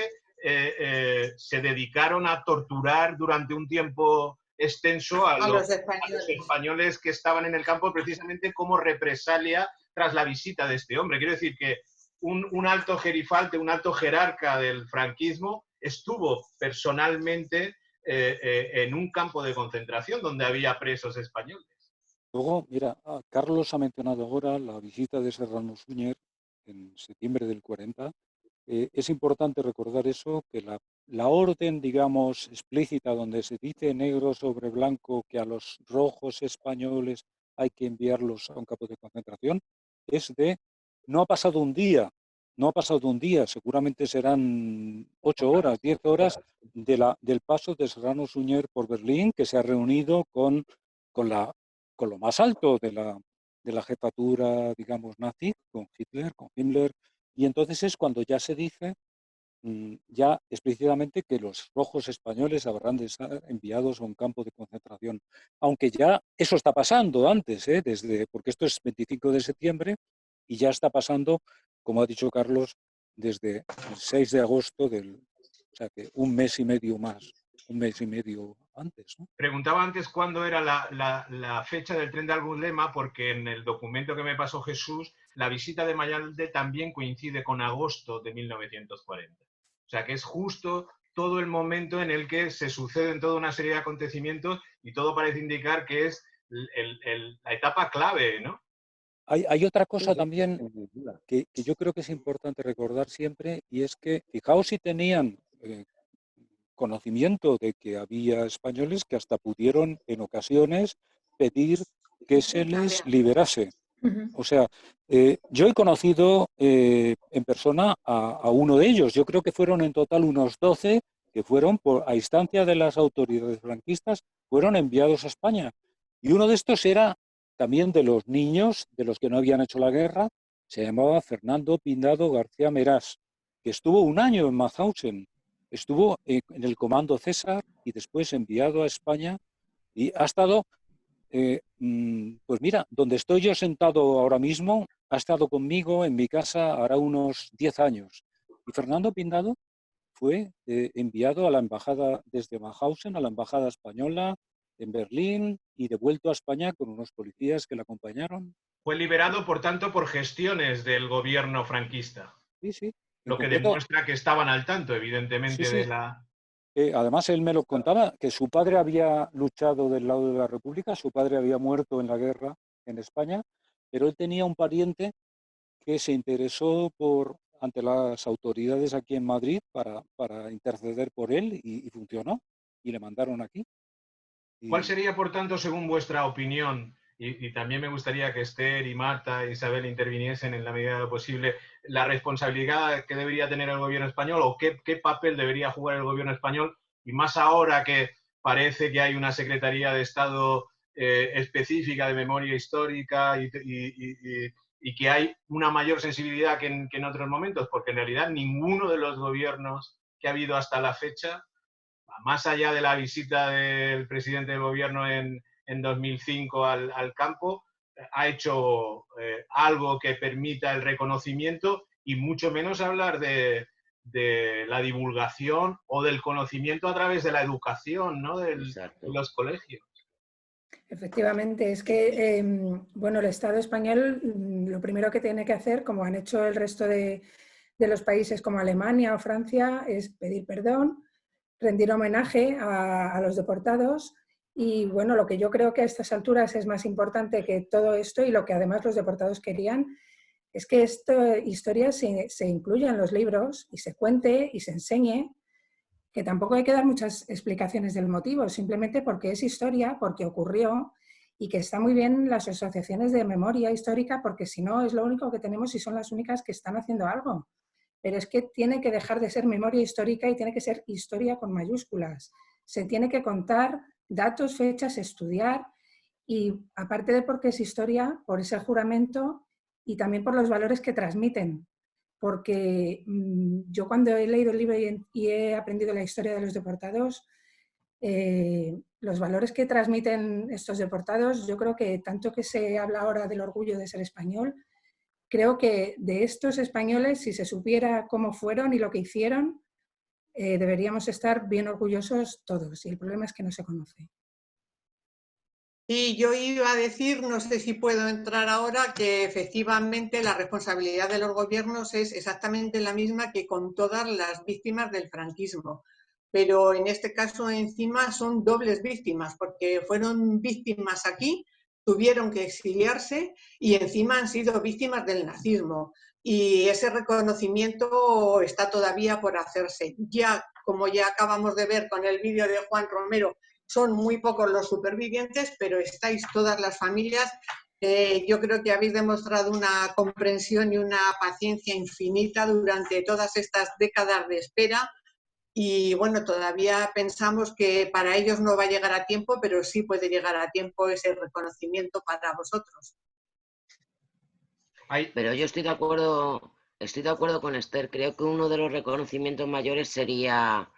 se dedicaron a torturar durante un tiempo extenso a los españoles que estaban en el campo, precisamente como represalia tras la visita de este hombre. Quiero decir que un alto gerifalte, un alto jerarca del franquismo estuvo personalmente en un campo de concentración donde había presos españoles. Luego, mira, Carlos ha mencionado ahora la visita de Serrano Suñer en septiembre del 40. Es importante recordar eso, que la orden, digamos, explícita, donde se dice negro sobre blanco que a los rojos españoles hay que enviarlos a un campo de concentración, es de, no ha pasado un día, seguramente serán 8 horas, 10 horas del paso de Serrano Suñer por Berlín, que se ha reunido con lo más alto de la jefatura, digamos, nazi, con Hitler, con Himmler, y entonces es cuando ya se dice ya explícitamente que los rojos españoles habrán de estar enviados a un campo de concentración. Aunque ya eso está pasando antes, porque esto es 25 de septiembre y ya está pasando, como ha dicho Carlos, desde el 6 de agosto, o sea que un mes y medio antes, ¿no? Preguntaba antes cuándo era la fecha del tren de Angulema, porque en el documento que me pasó Jesús, la visita de Mayalde también coincide con agosto de 1940. O sea que es justo todo el momento en el que se suceden toda una serie de acontecimientos y todo parece indicar que es la etapa clave, ¿no? Hay otra cosa también que yo creo que es importante recordar siempre, y es que, fijaos si tenían conocimiento de que había españoles que hasta pudieron en ocasiones pedir que se les liberase. O sea, yo he conocido en persona a uno de ellos. Yo creo que fueron en total unos 12 que fueron, a instancia de las autoridades franquistas, fueron enviados a España. Y uno de estos era también de los niños, de los que no habían hecho la guerra, se llamaba Fernando Pindado García Meras, que estuvo un año en Mauthausen. Estuvo en el comando César y después enviado a España y ha estado, pues mira, donde estoy yo sentado ahora mismo, ha estado conmigo en mi casa hará unos 10 años. Y Fernando Pindado fue enviado a la embajada desde Mauthausen, a la embajada española en Berlín y devuelto a España con unos policías que le acompañaron. Fue liberado, por tanto, por gestiones del gobierno franquista. Sí, sí. Lo que demuestra que estaban al tanto, evidentemente, sí. de la... Además, él me lo contaba, que su padre había luchado del lado de la República, su padre había muerto en la guerra en España, pero él tenía un pariente que se interesó ante las autoridades aquí en Madrid para interceder por él y funcionó, y le mandaron aquí. ¿Cuál sería, por tanto, según vuestra opinión, y también me gustaría que Esther y Marta e Isabel interviniesen en la medida de lo posible, la responsabilidad que debería tener el gobierno español o qué papel debería jugar el gobierno español, y más ahora que parece que hay una Secretaría de Estado específica de memoria histórica y que hay una mayor sensibilidad que en otros momentos, porque en realidad ninguno de los gobiernos que ha habido hasta la fecha, más allá de la visita del presidente del gobierno en 2005 al campo, ha hecho algo que permita el reconocimiento y mucho menos hablar de la divulgación o del conocimiento a través de la educación, ¿no? De los colegios. Efectivamente, es que bueno, el Estado español lo primero que tiene que hacer, como han hecho el resto de los países como Alemania o Francia, es pedir perdón, rendir homenaje a los deportados y bueno, lo que yo creo que a estas alturas es más importante que todo esto y lo que además los deportados querían es que esta historia se incluya en los libros y se cuente y se enseñe, que tampoco hay que dar muchas explicaciones del motivo, simplemente porque es historia, porque ocurrió y que está muy bien las asociaciones de memoria histórica porque si no es lo único que tenemos y son las únicas que están haciendo algo. Pero es que tiene que dejar de ser memoria histórica y tiene que ser historia con mayúsculas. Se tiene que contar datos, fechas, estudiar y aparte de porque es historia, por ese juramento y también por los valores que transmiten. Porque yo cuando he leído el libro y he aprendido la historia de los deportados, los valores que transmiten estos deportados, yo creo que tanto que se habla ahora del orgullo de ser español, creo que de estos españoles, si se supiera cómo fueron y lo que hicieron, deberíamos estar bien orgullosos todos, y el problema es que no se conoce. Y yo iba a decir, no sé si puedo entrar ahora, que efectivamente la responsabilidad de los gobiernos es exactamente la misma que con todas las víctimas del franquismo. Pero en este caso encima son dobles víctimas, porque fueron víctimas aquí, tuvieron que exiliarse y encima han sido víctimas del nazismo. Y ese reconocimiento está todavía por hacerse. Ya, como ya acabamos de ver con el vídeo de Juan Romero, son muy pocos los supervivientes, pero estáis todas las familias. Yo creo que habéis demostrado una comprensión y una paciencia infinita durante todas estas décadas de espera. Y bueno, todavía pensamos que para ellos no va a llegar a tiempo, pero sí puede llegar a tiempo ese reconocimiento para vosotros. Pero yo estoy de acuerdo con Esther. Creo que uno de los reconocimientos mayores sería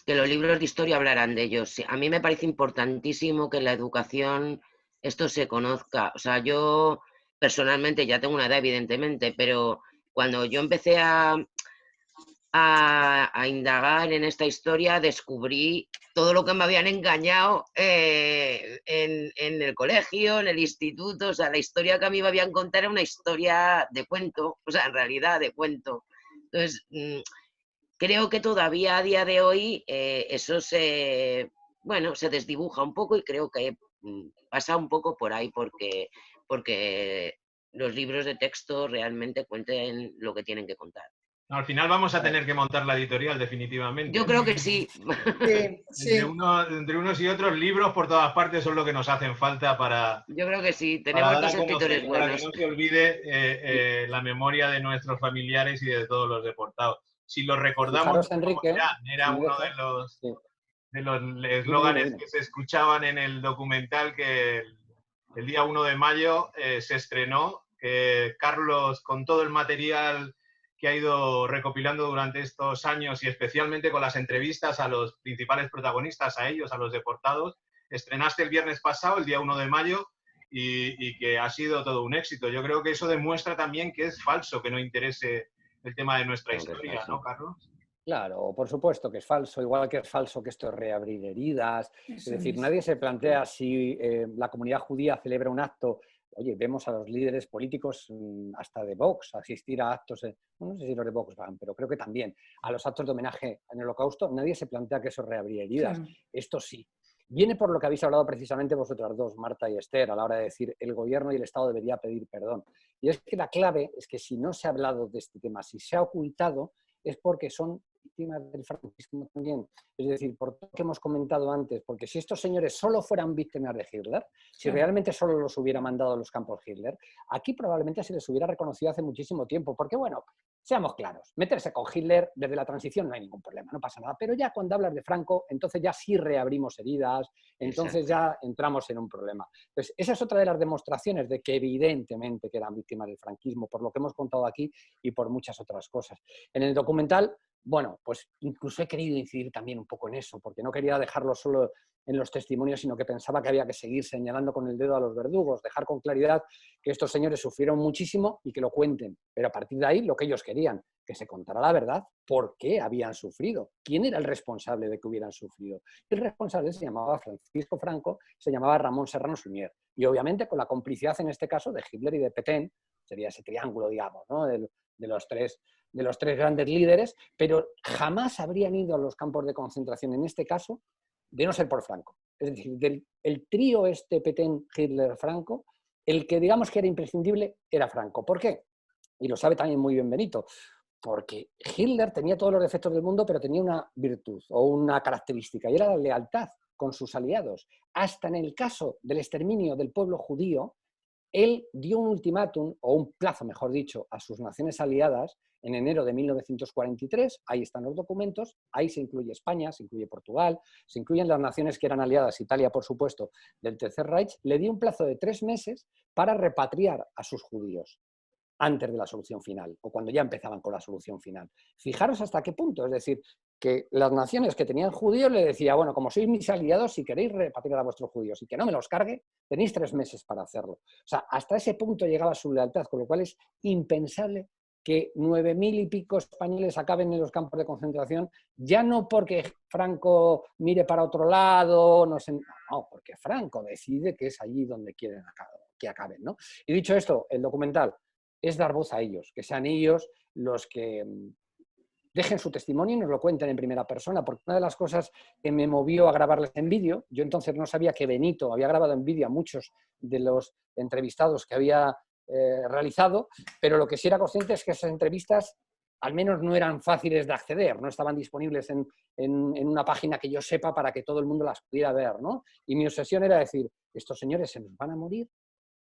que los libros de historia hablaran de ellos. A mí me parece importantísimo que en la educación esto se conozca. O sea, yo personalmente ya tengo una edad, evidentemente, pero cuando yo empecé a indagar en esta historia, descubrí todo lo que me habían engañado en el colegio, en el instituto. O sea, la historia que a mí me habían contado era una historia de cuento, o sea, en realidad de cuento. Entonces, creo que todavía a día de hoy eso se desdibuja un poco, y creo que pasa un poco por ahí porque los libros de texto realmente cuenten lo que tienen que contar. Al final vamos a tener que montar la editorial, definitivamente. Yo creo que sí. Sí. Entre unos y otros, libros por todas partes son lo que nos hacen falta para... Yo creo que sí, tenemos dos escritores buenos. Para que no se olvide la memoria de nuestros familiares y de todos los deportados. Si lo recordamos, Fijaros, Enrique, era uno de los eslóganes que se escuchaban en el documental que el día 1 de mayo se estrenó, que Carlos, con todo el material que ha ido recopilando durante estos años y especialmente con las entrevistas a los principales protagonistas, a ellos, a los deportados, estrenaste el viernes pasado, el día 1 de mayo, y que ha sido todo un éxito. Yo creo que eso demuestra también que es falso que no interese el tema de nuestra historia, ¿no, Carlos? Claro, por supuesto que es falso, igual que es falso que esto es reabrir heridas. Es decir, nadie se plantea si la comunidad judía celebra un acto. Oye, vemos a los líderes políticos, hasta de Vox, asistir a actos, no sé si los de Vox van, pero creo que también, a los actos de homenaje en el Holocausto. Nadie se plantea que eso es reabrir heridas. Claro. Esto sí. Viene por lo que habéis hablado precisamente vosotras dos, Marta y Esther, a la hora de decir el gobierno y el Estado debería pedir perdón. Y es que la clave es que si no se ha hablado de este tema, si se ha ocultado, es porque son víctimas del franquismo también. Es decir, por todo lo que hemos comentado antes, porque si estos señores solo fueran víctimas de Hitler, si realmente solo los hubiera mandado a los campos Hitler, aquí probablemente se les hubiera reconocido hace muchísimo tiempo, porque bueno, seamos claros, meterse con Hitler desde la transición no hay ningún problema, no pasa nada, pero ya cuando hablas de Franco, entonces ya sí reabrimos heridas, entonces ya entramos en un problema. Entonces, esa es otra de las demostraciones de que evidentemente que eran víctimas del franquismo, por lo que hemos contado aquí y por muchas otras cosas. En el documental, bueno, pues incluso he querido incidir también un poco en eso, porque no quería dejarlo solo en los testimonios, sino que pensaba que había que seguir señalando con el dedo a los verdugos, dejar con claridad que estos señores sufrieron muchísimo y que lo cuenten. Pero a partir de ahí, lo que ellos querían, que se contara la verdad, por qué habían sufrido, quién era el responsable de que hubieran sufrido. El responsable se llamaba Francisco Franco, se llamaba Ramón Serrano Suñer. Y obviamente con la complicidad, en este caso, de Hitler y de Petén, sería ese triángulo, digamos, ¿no? de los tres grandes líderes, pero jamás habrían ido a los campos de concentración, en este caso, de no ser por Franco. Es decir, el trío Petén, Hitler, Franco, el que digamos que era imprescindible era Franco. ¿Por qué? Y lo sabe también muy bien Benito, porque Hitler tenía todos los defectos del mundo, pero tenía una virtud o una característica, y era la lealtad con sus aliados. Hasta en el caso del exterminio del pueblo judío, él dio un ultimátum, o un plazo, mejor dicho, a sus naciones aliadas en enero de 1943, ahí están los documentos, ahí se incluye España, se incluye Portugal, se incluyen las naciones que eran aliadas, Italia, por supuesto, del Tercer Reich, le dio un plazo de 3 meses para repatriar a sus judíos antes de la solución final, o cuando ya empezaban con la solución final. Fijaros hasta qué punto, es decir, que las naciones que tenían judíos le decía, bueno, como sois mis aliados, si queréis repatriar a vuestros judíos y que no me los cargue, tenéis 3 meses para hacerlo. O sea, hasta ese punto llegaba su lealtad, con lo cual es impensable que 9.000 y pico españoles acaben en los campos de concentración, ya no porque Franco mire para otro lado, no, porque Franco decide que es allí donde quieren que acaben, ¿no? Y dicho esto, el documental es dar voz a ellos, que sean ellos los que dejen su testimonio y nos lo cuenten en primera persona, porque una de las cosas que me movió a grabarles en vídeo, yo entonces no sabía que Benito había grabado en vídeo a muchos de los entrevistados que había realizado, pero lo que sí era consciente es que esas entrevistas al menos no eran fáciles de acceder, no estaban disponibles en una página que yo sepa para que todo el mundo las pudiera ver, ¿no? Y mi obsesión era decir, estos señores se nos van a morir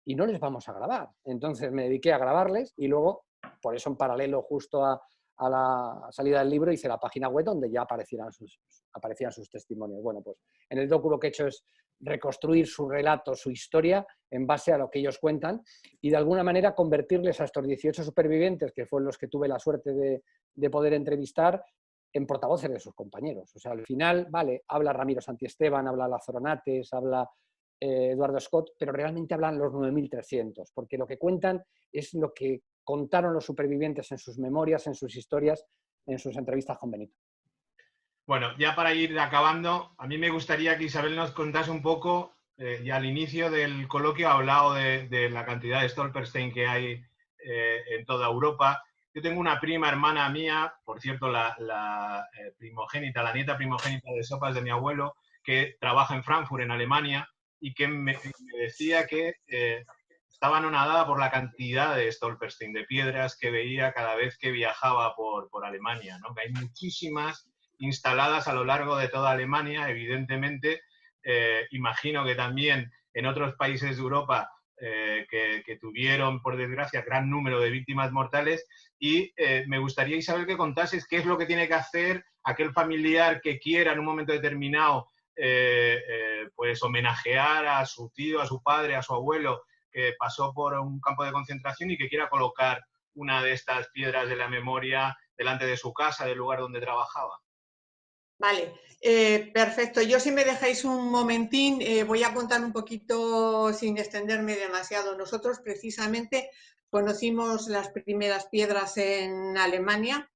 y no les vamos a grabar. Entonces me dediqué a grabarles y luego, por eso en paralelo justo a la salida del libro, hice la página web donde ya aparecían sus testimonios. Bueno, pues en el docu lo que he hecho es reconstruir su relato, su historia, en base a lo que ellos cuentan y de alguna manera convertirles a estos 18 supervivientes, que fueron los que tuve la suerte de poder entrevistar, en portavoces de sus compañeros. O sea, al final, vale, habla Ramiro Santiesteban, habla Lázaro Nates, habla Eduardo Scott, pero realmente hablan los 9.300, porque lo que cuentan es lo que contaron los supervivientes en sus memorias, en sus historias, en sus entrevistas con Benito. Bueno, ya para ir acabando, a mí me gustaría que Isabel nos contase un poco, ya al inicio del coloquio ha hablado de la cantidad de Stolperstein que hay en toda Europa. Yo tengo una prima hermana mía, por cierto, la primogénita, la nieta primogénita de Sopas de mi abuelo, que trabaja en Frankfurt, en Alemania, y que me decía que estaba anonadada por la cantidad de Stolperstein, de piedras que veía cada vez que viajaba por Alemania, ¿no? Que hay muchísimas instaladas a lo largo de toda Alemania, evidentemente. Imagino que también en otros países de Europa que tuvieron, por desgracia, gran número de víctimas mortales. Y me gustaría, Isabel, que contases qué es lo que tiene que hacer aquel familiar que quiera en un momento determinado pues homenajear a su tío, a su padre, a su abuelo, que pasó por un campo de concentración y que quiera colocar una de estas piedras de la memoria delante de su casa, del lugar donde trabajaba. Vale, perfecto. Yo, si me dejáis un momentín, voy a contar un poquito sin extenderme demasiado. Nosotros precisamente conocimos las primeras piedras en Alemania.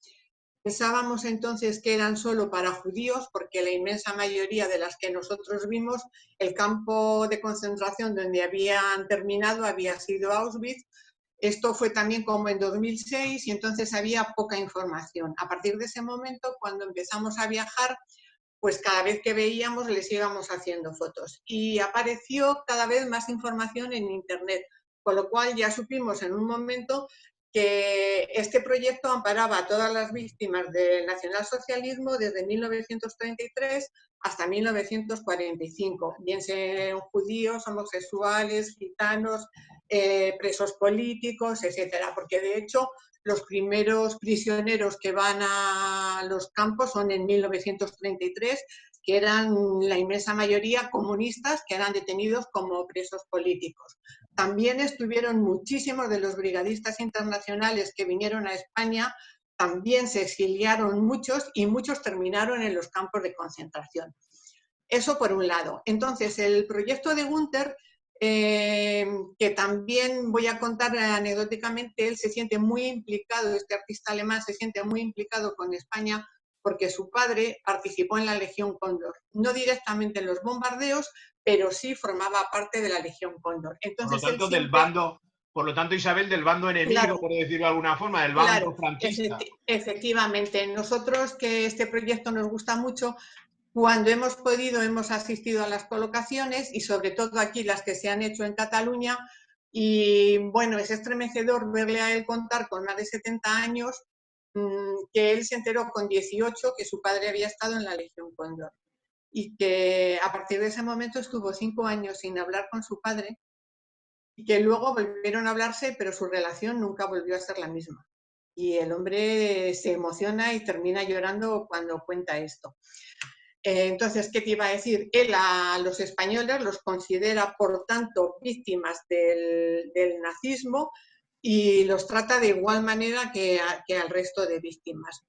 Pensábamos entonces que eran solo para judíos, porque la inmensa mayoría de las que nosotros vimos, el campo de concentración donde habían terminado había sido Auschwitz. Esto fue también como en 2006 y entonces había poca información. A partir de ese momento, cuando empezamos a viajar, pues cada vez que veíamos les íbamos haciendo fotos. Y apareció cada vez más información en Internet, con lo cual ya supimos en un momento que este proyecto amparaba a todas las víctimas del nacionalsocialismo desde 1933 hasta 1945, bien sean judíos, homosexuales, gitanos, presos políticos, etcétera, porque de hecho los primeros prisioneros que van a los campos son en 1933, que eran la inmensa mayoría comunistas que eran detenidos como presos políticos. También estuvieron muchísimos de los brigadistas internacionales que vinieron a España, también se exiliaron muchos y muchos terminaron en los campos de concentración. Eso por un lado. Entonces, el proyecto de Günther, que también voy a contar anecdóticamente, él se siente muy implicado, este artista alemán se siente muy implicado con España porque su padre participó en la Legión Cóndor, no directamente en los bombardeos, pero sí formaba parte de la Legión Cóndor. Entonces, por lo tanto, Isabel, del bando enemigo, claro, por decirlo de alguna forma, del bando, claro, franquista. Efectivamente, nosotros, que este proyecto nos gusta mucho, cuando hemos podido hemos asistido a las colocaciones y sobre todo aquí las que se han hecho en Cataluña, y bueno, es estremecedor verle a él contar con más de 70 años que él se enteró con 18 que su padre había estado en la Legión Cóndor y que a partir de ese momento estuvo 5 años sin hablar con su padre y que luego volvieron a hablarse, pero su relación nunca volvió a ser la misma. Y el hombre se emociona y termina llorando cuando cuenta esto. Entonces, ¿qué te iba a decir? Él a los españoles los considera, por tanto, víctimas del nazismo y los trata de igual manera que al resto de víctimas.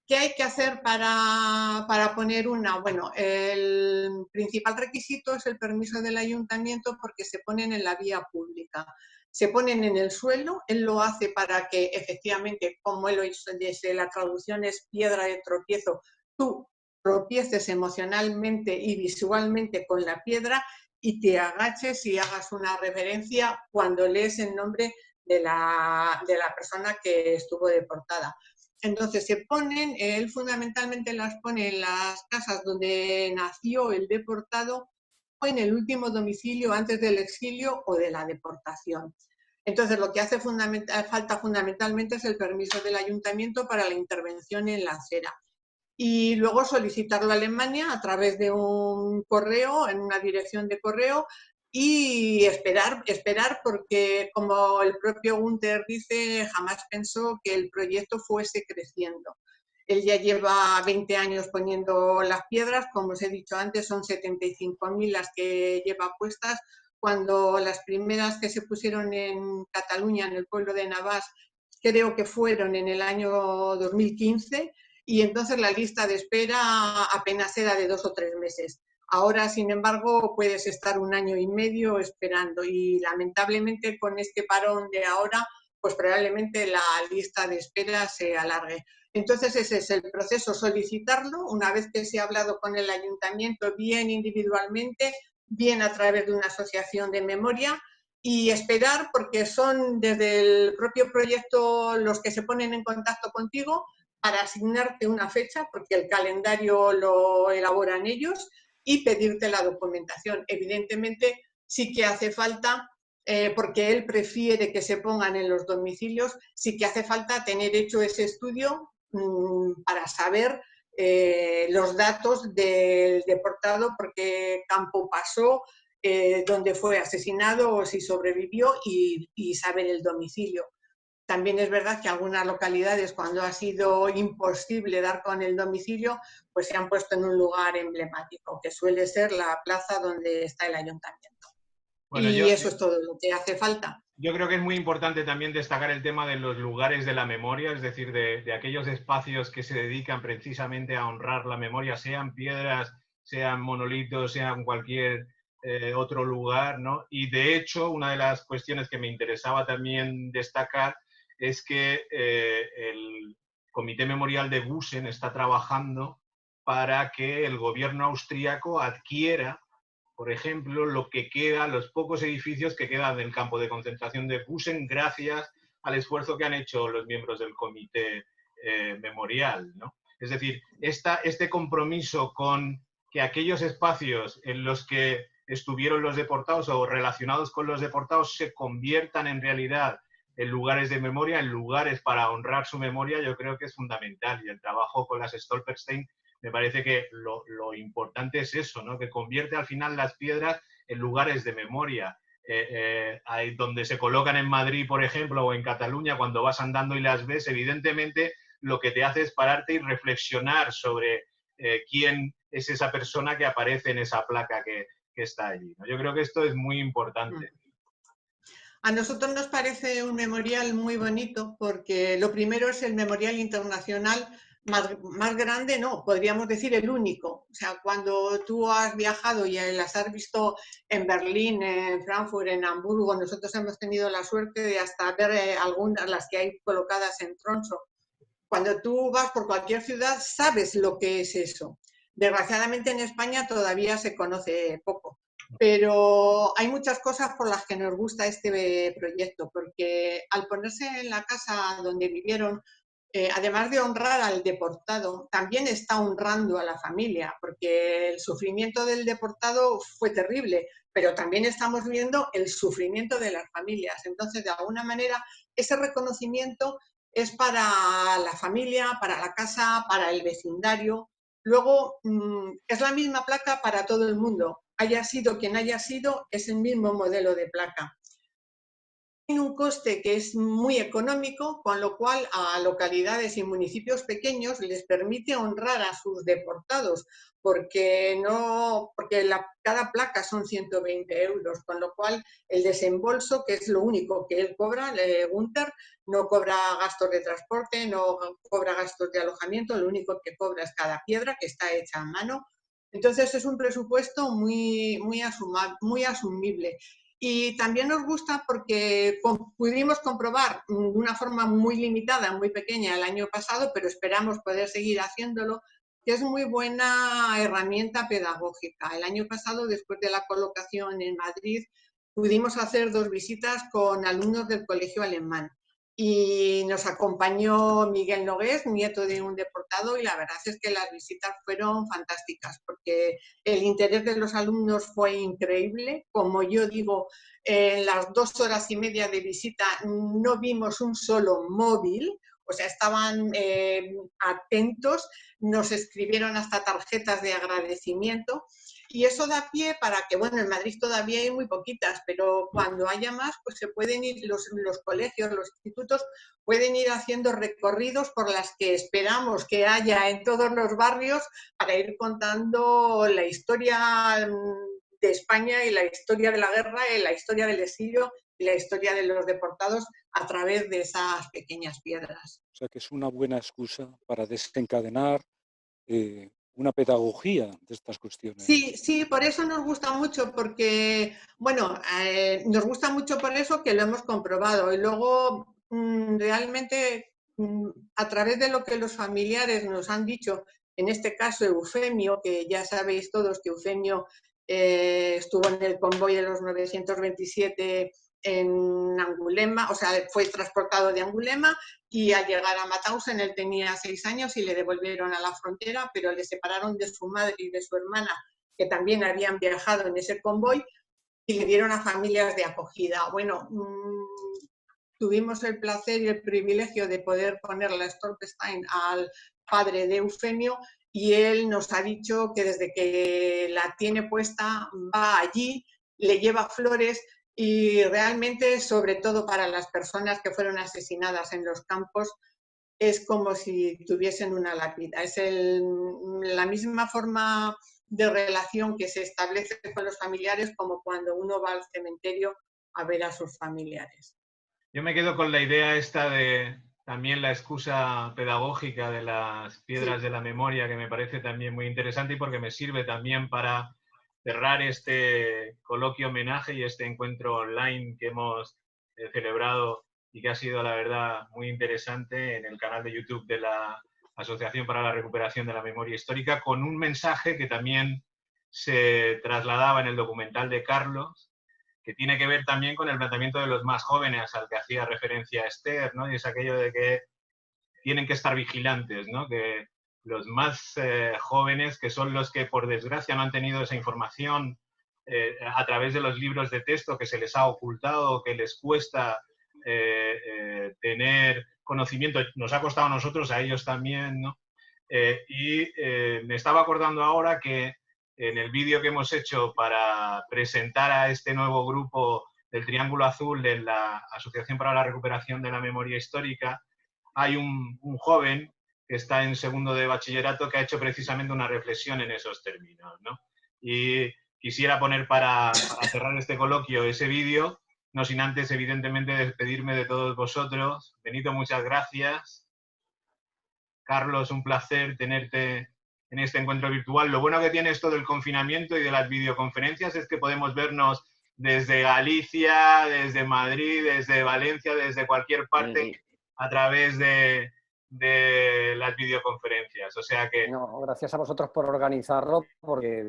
¿Qué hay que hacer para poner una? Bueno, el principal requisito es el permiso del ayuntamiento porque se ponen en la vía pública. Se ponen en el suelo, él lo hace para que efectivamente, como él lo hizo desde la traducción es piedra de tropiezo, tú tropieces emocionalmente y visualmente con la piedra y te agaches y hagas una reverencia cuando lees el nombre de la persona que estuvo deportada. Entonces se ponen, él fundamentalmente las pone en las casas donde nació el deportado o en el último domicilio antes del exilio o de la deportación. Entonces lo que hace falta fundamentalmente es el permiso del ayuntamiento para la intervención en la acera. Y luego solicitarlo a Alemania a través de un correo, en una dirección de correo, y esperar porque, como el propio Günther dice, jamás pensó que el proyecto fuese creciendo. Él ya lleva 20 años poniendo las piedras, como os he dicho antes, son 75.000 las que lleva puestas, cuando las primeras que se pusieron en Cataluña, en el pueblo de Navàs, creo que fueron en el año 2015, y entonces la lista de espera apenas era de 2 o 3 meses. Ahora, sin embargo, puedes estar 1 año y medio esperando y lamentablemente con este parón de ahora, pues probablemente la lista de espera se alargue. Entonces ese es el proceso, solicitarlo una vez que se ha hablado con el ayuntamiento, bien individualmente, bien a través de una asociación de memoria, y esperar porque son desde el propio proyecto los que se ponen en contacto contigo para asignarte una fecha, porque el calendario lo elaboran ellos, y pedirte la documentación. Evidentemente sí que hace falta, porque él prefiere que se pongan en los domicilios, sí que hace falta tener hecho ese estudio para saber los datos del deportado, por qué campo pasó, dónde fue asesinado o si sobrevivió, y saber el domicilio. También es verdad que algunas localidades, cuando ha sido imposible dar con el domicilio, pues se han puesto en un lugar emblemático, que suele ser la plaza donde está el ayuntamiento. Bueno, y eso es todo lo que hace falta. Yo creo que es muy importante también destacar el tema de los lugares de la memoria, es decir, de aquellos espacios que se dedican precisamente a honrar la memoria, sean piedras, sean monolitos, sean cualquier otro lugar, ¿no? Y de hecho, una de las cuestiones que me interesaba también destacar es que el Comité Memorial de Busen está trabajando para que el gobierno austríaco adquiera, por ejemplo, lo que queda, los pocos edificios que quedan del campo de concentración de Busen, gracias al esfuerzo que han hecho los miembros del Comité Memorial, ¿no? Es decir, este compromiso con que aquellos espacios en los que estuvieron los deportados o relacionados con los deportados se conviertan en realidad en lugares de memoria, en lugares para honrar su memoria, yo creo que es fundamental. Y el trabajo con las Stolperstein, me parece que lo importante es eso, ¿no? Que convierte al final las piedras en lugares de memoria. Donde se colocan en Madrid, por ejemplo, o en Cataluña, cuando vas andando y las ves, evidentemente lo que te hace es pararte y reflexionar sobre quién es esa persona que aparece en esa placa que está allí, ¿no? Yo creo que esto es muy importante. A nosotros nos parece un memorial muy bonito porque lo primero es el memorial internacional más grande, no, podríamos decir el único. O sea, cuando tú has viajado y las has visto en Berlín, en Frankfurt, en Hamburgo, nosotros hemos tenido la suerte de hasta ver algunas, las que hay colocadas en Tromsø. Cuando tú vas por cualquier ciudad, sabes lo que es eso. Desgraciadamente en España todavía se conoce poco. Pero hay muchas cosas por las que nos gusta este proyecto, porque al ponerse en la casa donde vivieron, además de honrar al deportado, también está honrando a la familia, porque el sufrimiento del deportado fue terrible, pero también estamos viendo el sufrimiento de las familias. Entonces, de alguna manera, ese reconocimiento es para la familia, para la casa, para el vecindario. Luego, es la misma placa para todo el mundo. Haya sido quien haya sido, es el mismo modelo de placa. tiene un coste que es muy económico, con lo cual a localidades y municipios pequeños les permite honrar a sus deportados, porque cada placa son 120 euros, con lo cual el desembolso, que es lo único que él cobra, Gunther, no cobra gastos de transporte, no cobra gastos de alojamiento, lo único que cobra es cada piedra, que está hecha a mano. Entonces es un presupuesto muy asumible. Y también nos gusta porque pudimos comprobar de una forma muy limitada, muy pequeña el año pasado, pero esperamos poder seguir haciéndolo, que es muy buena herramienta pedagógica. El año pasado, después de la colocación en Madrid, pudimos hacer 2 visitas con alumnos del colegio alemán. Y nos acompañó Miguel Nogués, nieto de un deportado, y la verdad es que las visitas fueron fantásticas, porque el interés de los alumnos fue increíble. Como yo digo, en las 2 horas y media de visita no vimos un solo móvil, o sea, estaban atentos, nos escribieron hasta tarjetas de agradecimiento. Y eso da pie para que, bueno, en Madrid todavía hay muy poquitas, pero cuando haya más, pues se pueden ir, los colegios, los institutos, pueden ir haciendo recorridos por las que esperamos que haya en todos los barrios para ir contando la historia de España y la historia de la guerra, y la historia del exilio y la historia de los deportados a través de esas pequeñas piedras. O sea que es una buena excusa para desencadenar una pedagogía de estas cuestiones. Sí, sí, por eso nos gusta mucho, porque, bueno, nos gusta mucho por eso que lo hemos comprobado. Y luego, realmente, a través de lo que los familiares nos han dicho, en este caso Eufemio, que ya sabéis todos que Eufemio estuvo en el convoy de los 927 en Angulema, o sea, fue transportado de Angulema, y al llegar a Mauthausen él tenía 6 años y le devolvieron a la frontera, pero le separaron de su madre y de su hermana, que también habían viajado en ese convoy, y le dieron a familias de acogida. Bueno, tuvimos el placer y el privilegio de poder poner la Stolperstein al padre de Eufemio, y él nos ha dicho que desde que la tiene puesta va allí, le lleva flores, y realmente, sobre todo para las personas que fueron asesinadas en los campos, es como si tuviesen una lápida. Es la misma forma de relación que se establece con los familiares como cuando uno va al cementerio a ver a sus familiares. Yo me quedo con la idea esta de también la excusa pedagógica de las piedras de la memoria, que me parece también muy interesante y porque me sirve también para cerrar este coloquio homenaje y este encuentro online que hemos celebrado y que ha sido, la verdad, muy interesante en el canal de YouTube de la Asociación para la Recuperación de la Memoria Histórica, con un mensaje que también se trasladaba en el documental de Carlos, que tiene que ver también con el planteamiento de los más jóvenes al que hacía referencia Esther, ¿no? Y es aquello de que tienen que estar vigilantes, ¿no? Que los más jóvenes, que son los que por desgracia no han tenido esa información a través de los libros de texto que se les ha ocultado, que les cuesta tener conocimiento, nos ha costado a nosotros, a ellos también, ¿no? Me estaba acordando ahora que en el vídeo que hemos hecho para presentar a este nuevo grupo del Triángulo Azul de la Asociación para la Recuperación de la Memoria Histórica, hay un joven que está en segundo de bachillerato que ha hecho precisamente una reflexión en esos términos, ¿no? Y quisiera poner para cerrar este coloquio ese vídeo, no sin antes, evidentemente, despedirme de todos vosotros. Benito, muchas gracias. Carlos, un placer tenerte en este encuentro virtual. Lo bueno que tiene esto del confinamiento y de las videoconferencias es que podemos vernos desde Galicia, desde Madrid, desde Valencia, desde cualquier parte a través de las videoconferencias. O sea que... No, gracias a vosotros por organizarlo, porque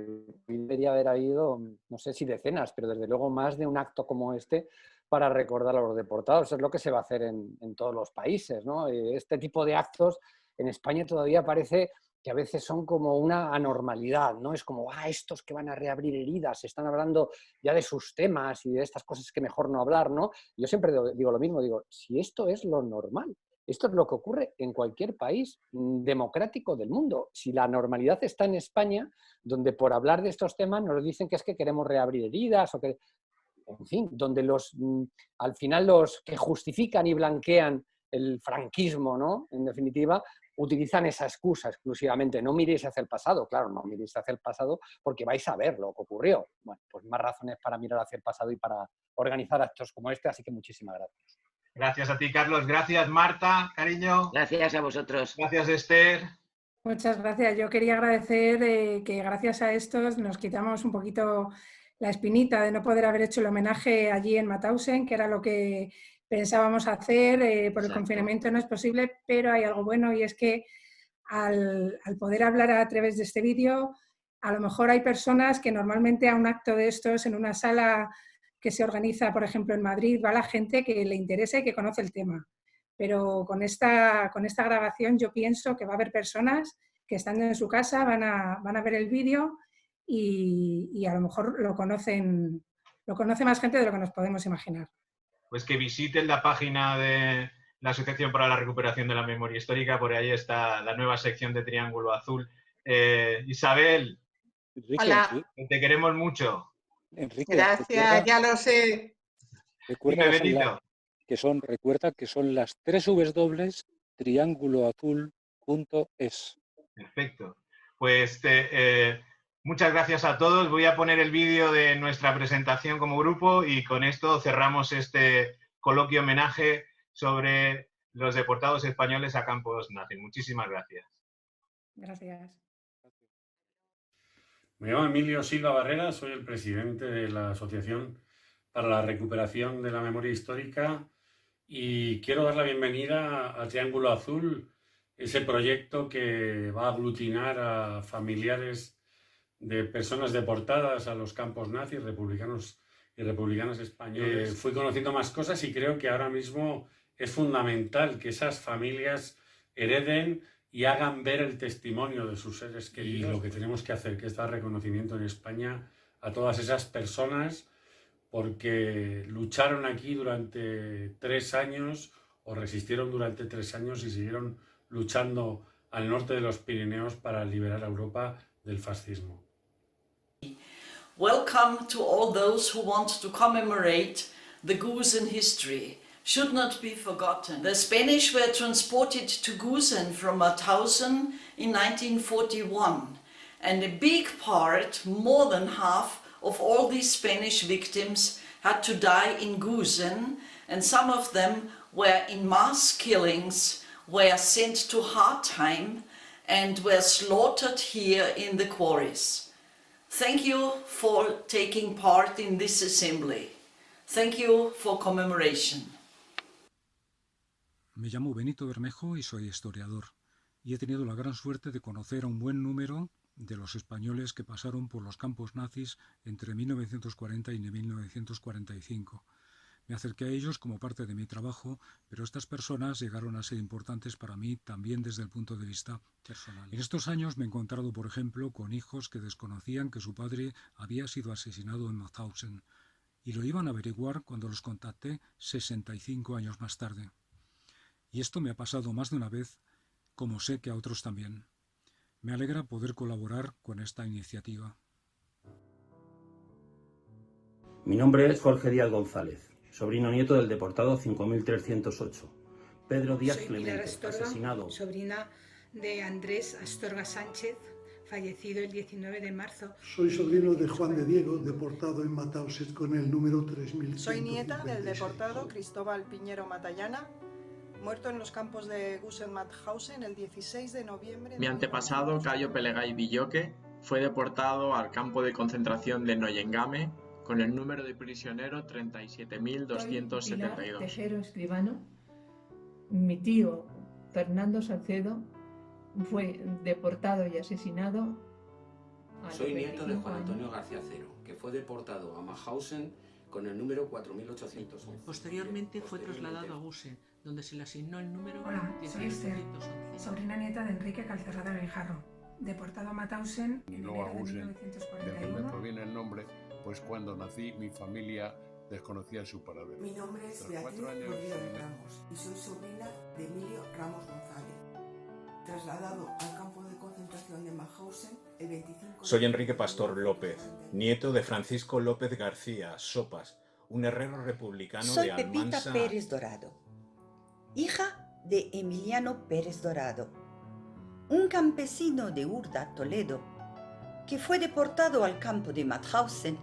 debería haber ido, no sé si decenas, pero desde luego más de un acto como este para recordar a los deportados. Es lo que se va a hacer en todos los países, ¿no? Este tipo de actos en España todavía parece que a veces son como una anormalidad, ¿no? Es como, estos que van a reabrir heridas, están hablando ya de sus temas y de estas cosas que mejor no hablar, ¿no? Yo siempre digo lo mismo, digo, si esto es lo normal, esto es lo que ocurre en cualquier país democrático del mundo. Si la normalidad está en España, donde por hablar de estos temas nos dicen que es que queremos reabrir heridas o que... en fin, donde al final los que justifican y blanquean el franquismo, ¿no? En definitiva, utilizan esa excusa exclusivamente. No miréis hacia el pasado, claro, no miréis hacia el pasado porque vais a ver lo que ocurrió. Bueno, pues más razones para mirar hacia el pasado y para organizar actos como este, así que muchísimas gracias. Gracias a ti, Carlos. Gracias, Marta, cariño. Gracias a vosotros. Gracias, Esther. Muchas gracias. Yo quería agradecer que gracias a estos nos quitamos un poquito la espinita de no poder haber hecho el homenaje allí en Mauthausen, que era lo que pensábamos hacer. Por el confinamiento no es posible, pero hay algo bueno y es que al poder hablar a través de este vídeo, a lo mejor hay personas que normalmente a un acto de estos, en una sala que se organiza, por ejemplo, en Madrid, va la gente que le interesa y que conoce el tema. Pero con esta grabación yo pienso que va a haber personas que estando en su casa van a ver el vídeo y a lo mejor lo conoce más gente de lo que nos podemos imaginar. Pues que visiten la página de la Asociación para la Recuperación de la Memoria Histórica, por ahí está la nueva sección de Triángulo Azul. Isabel, Enrique, Hola. te queremos mucho. Enrique, Gracias, ya lo sé. Dime, Benito. Recuerda que son las 3 W trianguloazul.es. Perfecto. Pues muchas gracias a todos. Voy a poner el vídeo de nuestra presentación como grupo y con esto cerramos este coloquio homenaje sobre los deportados españoles a campos nazis. Muchísimas gracias. Gracias. Me llamo Emilio Silva Barrera, soy el presidente de la Asociación para la Recuperación de la Memoria Histórica y quiero dar la bienvenida a Triángulo Azul, ese proyecto que va a aglutinar a familiares de personas deportadas a los campos nazis, republicanos y republicanas españoles. Fui conociendo más cosas y creo que ahora mismo es fundamental que esas familias hereden y hagan ver el testimonio de sus seres queridos. Y lo que tenemos que hacer, que es dar reconocimiento en España a todas esas personas porque lucharon aquí durante 3 años o resistieron durante 3 años y siguieron luchando al norte de los Pirineos para liberar a Europa del fascismo. Welcome to all those who want to commemorate the Gusen history. Should not be forgotten. The Spanish were transported to Gusen from Mauthausen in 1941, and a big part, more than half, of all these Spanish victims had to die in Gusen, and some of them were in mass killings, were sent to Hartheim, and were slaughtered here in the quarries. Thank you for taking part in this assembly. Thank you for commemoration. Me llamo Benito Bermejo y soy historiador, y he tenido la gran suerte de conocer a un buen número de los españoles que pasaron por los campos nazis entre 1940 y 1945. Me acerqué a ellos como parte de mi trabajo, pero estas personas llegaron a ser importantes para mí también desde el punto de vista personal. En estos años me he encontrado, por ejemplo, con hijos que desconocían que su padre había sido asesinado en Mauthausen, y lo iban a averiguar cuando los contacté 65 años más tarde. Y esto me ha pasado más de una vez, como sé que a otros también. Me alegra poder colaborar con esta iniciativa. Mi nombre es Jorge Díaz González, sobrino nieto del deportado 5308. Pedro Díaz Clemente, asesinado. Sobrina de Andrés Astorga Sánchez, fallecido el 19 de marzo. Soy sobrino de Juan de Diego, deportado en Mauthausen con el número 3156. Soy nieta del deportado Cristóbal Piñero Matallana, muerto en los campos de Gusen-Mauthausen el 16 de noviembre. Mi antepasado, Cayo Pelegay Villoque, fue deportado al campo de concentración de Neuengamme con el número de prisionero 37.272. Tejero Escribano. Mi tío, Fernando Salcedo, fue deportado y asesinado. Soy nieto de Juan Antonio García Cero, que fue deportado a Mauthausen con el número 4811. Posteriormente fue trasladado a Gusen, donde se le asignó el número 1811. Sobrina nieta de Enrique Calcerrada Guijarro, deportado a Mauthausen en enero de 1941. De donde proviene el nombre, pues cuando nací mi familia desconocía su paradero. Mi nombre es Beatriz Rodríguez Ramos y soy sobrina de Emilio Ramos González, trasladado al campo de concentración de Mauthausen el 25 de... Soy Enrique Pastor López, nieto de Francisco López García Sopas, un herrero republicano Soy de Pepita Almansa. Pérez Dorado, hija de Emiliano Pérez Dorado, un campesino de Urda, Toledo, que fue deportado al campo de Mauthausen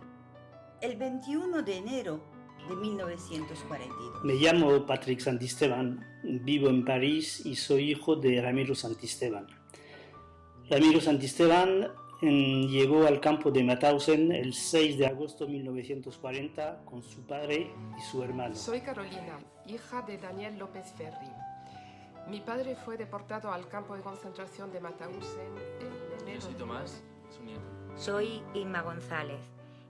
el 21 de enero de 1942. Me llamo Patrick Santisteban, vivo en París y soy hijo de Ramiro Santisteban. Ramiro Santisteban llegó al campo de Mauthausen el 6 de agosto de 1940 con su padre y su hermano. Soy Carolina, hija de Daniel López Ferri. Mi padre fue deportado al campo de concentración de Mauthausen en enero. Yo soy Tomás, su nieto. Soy Inma González.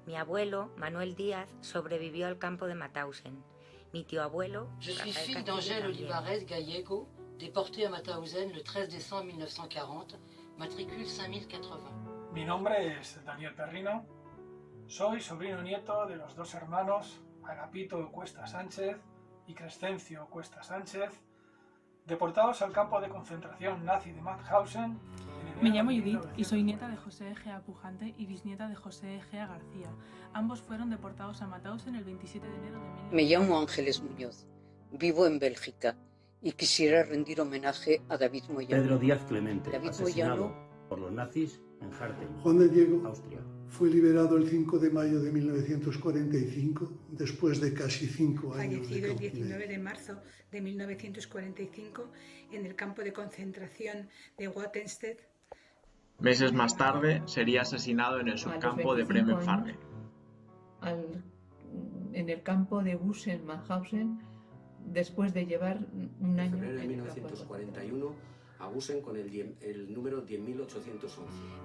Mi abuelo, Manuel Díaz, sobrevivió al campo de Mauthausen. Mi tío abuelo, Je suis Rafael fille Castillo, d'Angèle también. Olivares Gallego, déportée à Mauthausen le 13 décembre 1940, matricule 5080. Mi nombre es Daniel Perrino. Soy sobrino nieto de los dos hermanos Agapito Cuesta Sánchez y Crescencio Cuesta Sánchez, deportados al campo de concentración nazi de Mauthausen. Me llamo Judith y soy nieta de José Egea Pujante y bisnieta de José Egea García. Ambos fueron deportados a Mauthausen el 27 de enero de 1940. Me llamo Ángeles Muñoz, vivo en Bélgica y quisiera rendir homenaje a David Moyano. Pedro Díaz Clemente, David asesinado Moyano por los nazis en Harten, Juan de Diego Austria. fue liberado el 5 de mayo de 1945, después de casi 5 años Fallecido de el 19 cautiverio. de marzo de 1945 en el campo de concentración de Watenstedt. Meses más tarde sería asesinado en el subcampo de 25 Bremenfarbe. En el campo de Gusen-Mauthausen, después de llevar un En año febrero de en el campo de 1941 a Gusen con el número 10.811.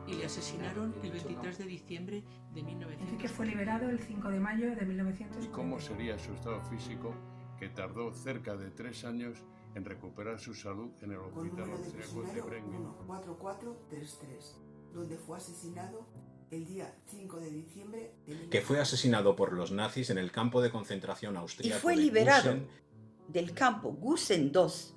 Y le asesinaron el 23 de diciembre de Enrique fue liberado el 5 de mayo de 1940. ¿Y cómo sería su estado físico, que tardó cerca de 3 años en recuperar su salud en el Con hospital número de austriaco de prisionero Bremen? 14433, donde fue asesinado el día 5 de diciembre de Que fue asesinado por los nazis en el campo de concentración Y austríaco fue de liberado Gusen. del campo Gusen II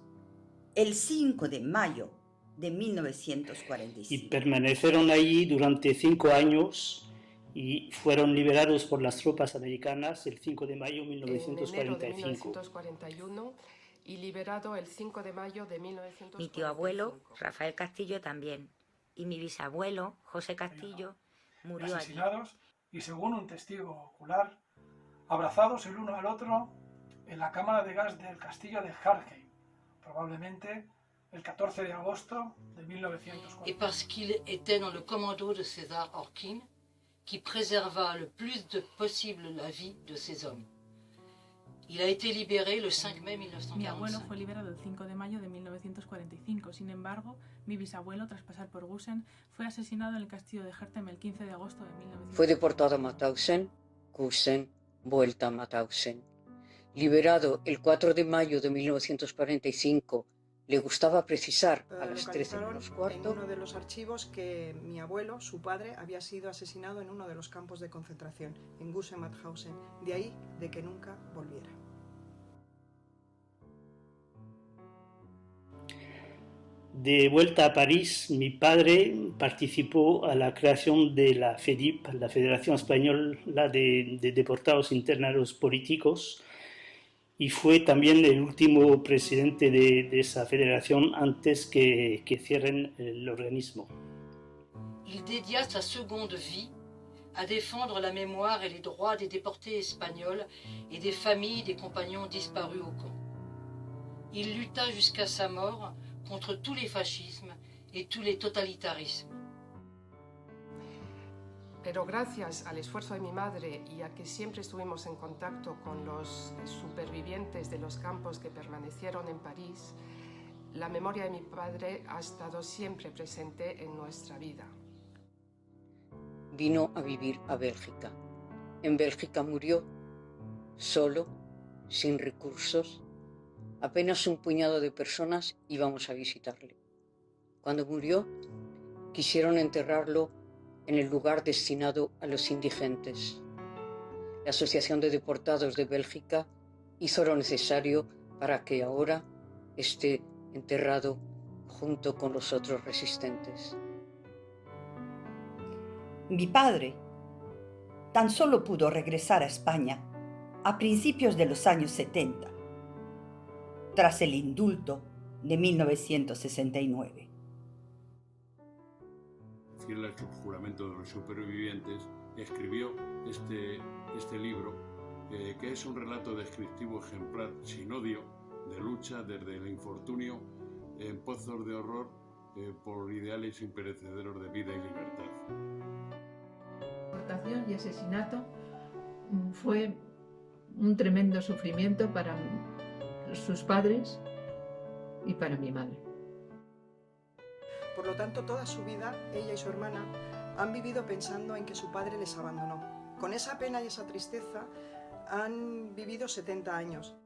el 5 de mayo de 1945. Y permanecieron allí durante 5 años y fueron liberados por las tropas americanas el 5 de mayo de En enero de 1945. 1941 y liberado el 5 de mayo de 1945. Mi tío abuelo, Rafael Castillo, también. Y mi bisabuelo, José Castillo, murió allí. Asesinados y, según un testigo ocular, abrazados el uno al otro en la cámara de gas del castillo de Hartheim, probablemente el 14 de agosto de 1940. Et parce qu'il était dans le commando de César Orkin, qui préserva le plus possible la vie de ces hommes. Il a été libéré le 5 mai Mi abuelo 1945. fue liberado el 5 de mayo de 1945. Sin embargo, mi bisabuelo, tras pasar por Gusen, fue asesinado en el castillo de Hartheim el 15 de agosto de 1940. Fue deportado a Mauthausen, Gusen, vuelta a Mauthausen. Liberado el 4 de mayo de 1945, le gustaba precisar a las 13 Localizaron menos en cuarto. uno de los archivos que mi abuelo, su padre, había sido asesinado en uno de los campos de concentración, en Gusen-Mauthausen. De ahí de que nunca volviera. De vuelta a París, mi padre participó a la creación de la FEDIP, la Federación Española de Deportados Internados Políticos, y fue también el último presidente de esa federación antes que cierren el organismo. Il dédia sa seconde vie à défendre la mémoire et les droits des déportés espagnols et des familles des compagnons disparus au camp. Il lutta jusqu'à sa mort contre tous les fascismes et tous les totalitarismes. Pero gracias al esfuerzo de mi madre y a que siempre estuvimos en contacto con los supervivientes de los campos que permanecieron en París, la memoria de mi padre ha estado siempre presente en nuestra vida. Vino a vivir a Bélgica. En Bélgica murió, solo, sin recursos. Apenas un puñado de personas íbamos a visitarle. Cuando murió, quisieron enterrarlo en el lugar destinado a los indigentes. La Asociación de Deportados de Bélgica hizo lo necesario para que ahora esté enterrado junto con los otros resistentes. Mi padre tan solo pudo regresar a España a principios de los años 70, tras el indulto de 1969. Fiel al juramento de los supervivientes, escribió este libro, que es un relato descriptivo ejemplar, sin odio, de lucha desde el infortunio en pozos de horror por ideales imperecederos de vida y libertad. Deportación y asesinato fue un tremendo sufrimiento para sus padres y para mi madre. Por lo tanto, toda su vida, ella y su hermana han vivido pensando en que su padre les abandonó. Con esa pena y esa tristeza han vivido 70 años.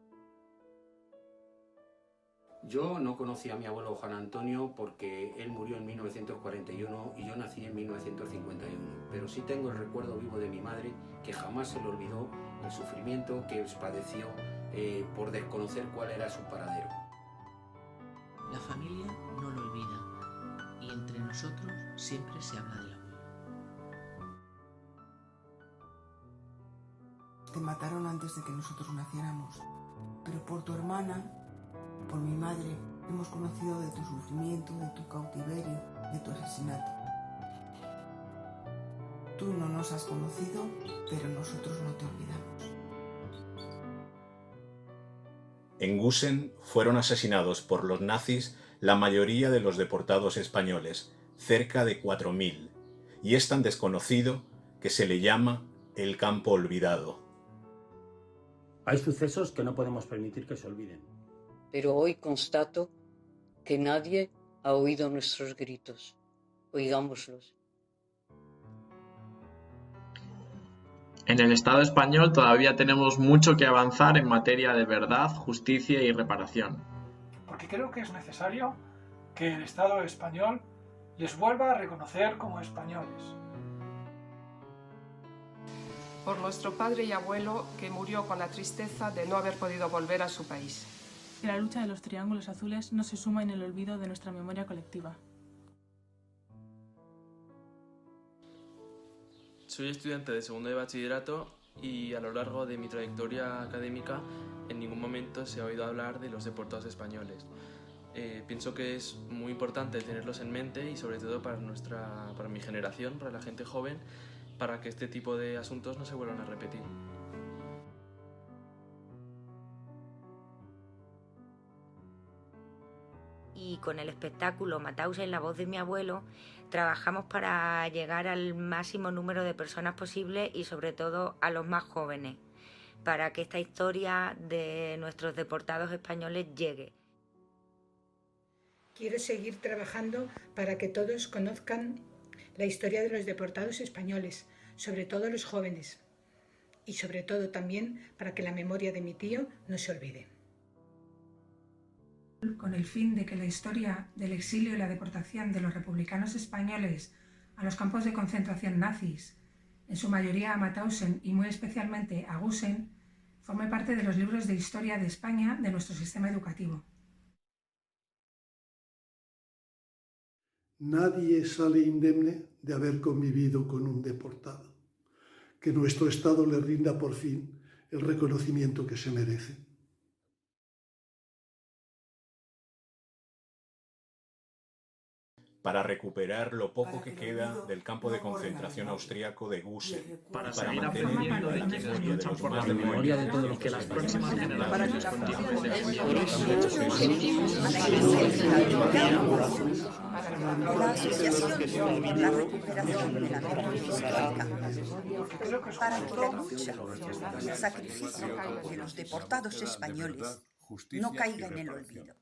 Yo no conocí a mi abuelo Juan Antonio porque él murió en 1941 y yo nací en 1951, pero sí tengo el recuerdo vivo de mi madre, que jamás se le olvidó el sufrimiento que padeció por desconocer cuál era su paradero. La familia no lo olvida y entre nosotros siempre se habla del abuelo. Te mataron antes de que nosotros naciéramos, pero por tu hermana, por mi madre, hemos conocido de tu sufrimiento, de tu cautiverio, de tu asesinato. Tú no nos has conocido, pero nosotros no te olvidamos. En Gusen fueron asesinados por los nazis la mayoría de los deportados españoles, cerca de 4.000, y es tan desconocido que se le llama el campo olvidado. Hay sucesos que no podemos permitir que se olviden. Pero hoy constato que nadie ha oído nuestros gritos. Oigámoslos. En el Estado español todavía tenemos mucho que avanzar en materia de verdad, justicia y reparación. Porque creo que es necesario que el Estado español les vuelva a reconocer como españoles. Por nuestro padre y abuelo, que murió con la tristeza de no haber podido volver a su país. Que la lucha de los triángulos azules no se suma en el olvido de nuestra memoria colectiva. Soy estudiante de segundo de bachillerato y a lo largo de mi trayectoria académica en ningún momento se ha oído hablar de los deportados españoles. Pienso que es muy importante tenerlos en mente y sobre todo para mi generación, para la gente joven, para que este tipo de asuntos no se vuelvan a repetir. Y con el espectáculo Mauthausen, la voz de mi abuelo, trabajamos para llegar al máximo número de personas posible y sobre todo a los más jóvenes, para que esta historia de nuestros deportados españoles llegue. Quiero seguir trabajando para que todos conozcan la historia de los deportados españoles, sobre todo los jóvenes, y sobre todo también para que la memoria de mi tío no se olvide. Con el fin de que la historia del exilio y la deportación de los republicanos españoles a los campos de concentración nazis, en su mayoría a Mauthausen y muy especialmente a Gusen, forme parte de los libros de historia de España de nuestro sistema educativo. Nadie sale indemne de haber convivido con un deportado. Que nuestro Estado le rinda por fin el reconocimiento que se merece. Para recuperar lo poco que queda del campo de concentración austríaco de Gusen, para seguir aprendiendo de quienes luchan por la memoria de todos los que las próximas generaciones continúen defendiendo los La asociación por la recuperación de la memoria histórica, para que la lucha y el sacrificio de los deportados españoles no caiga en el olvido.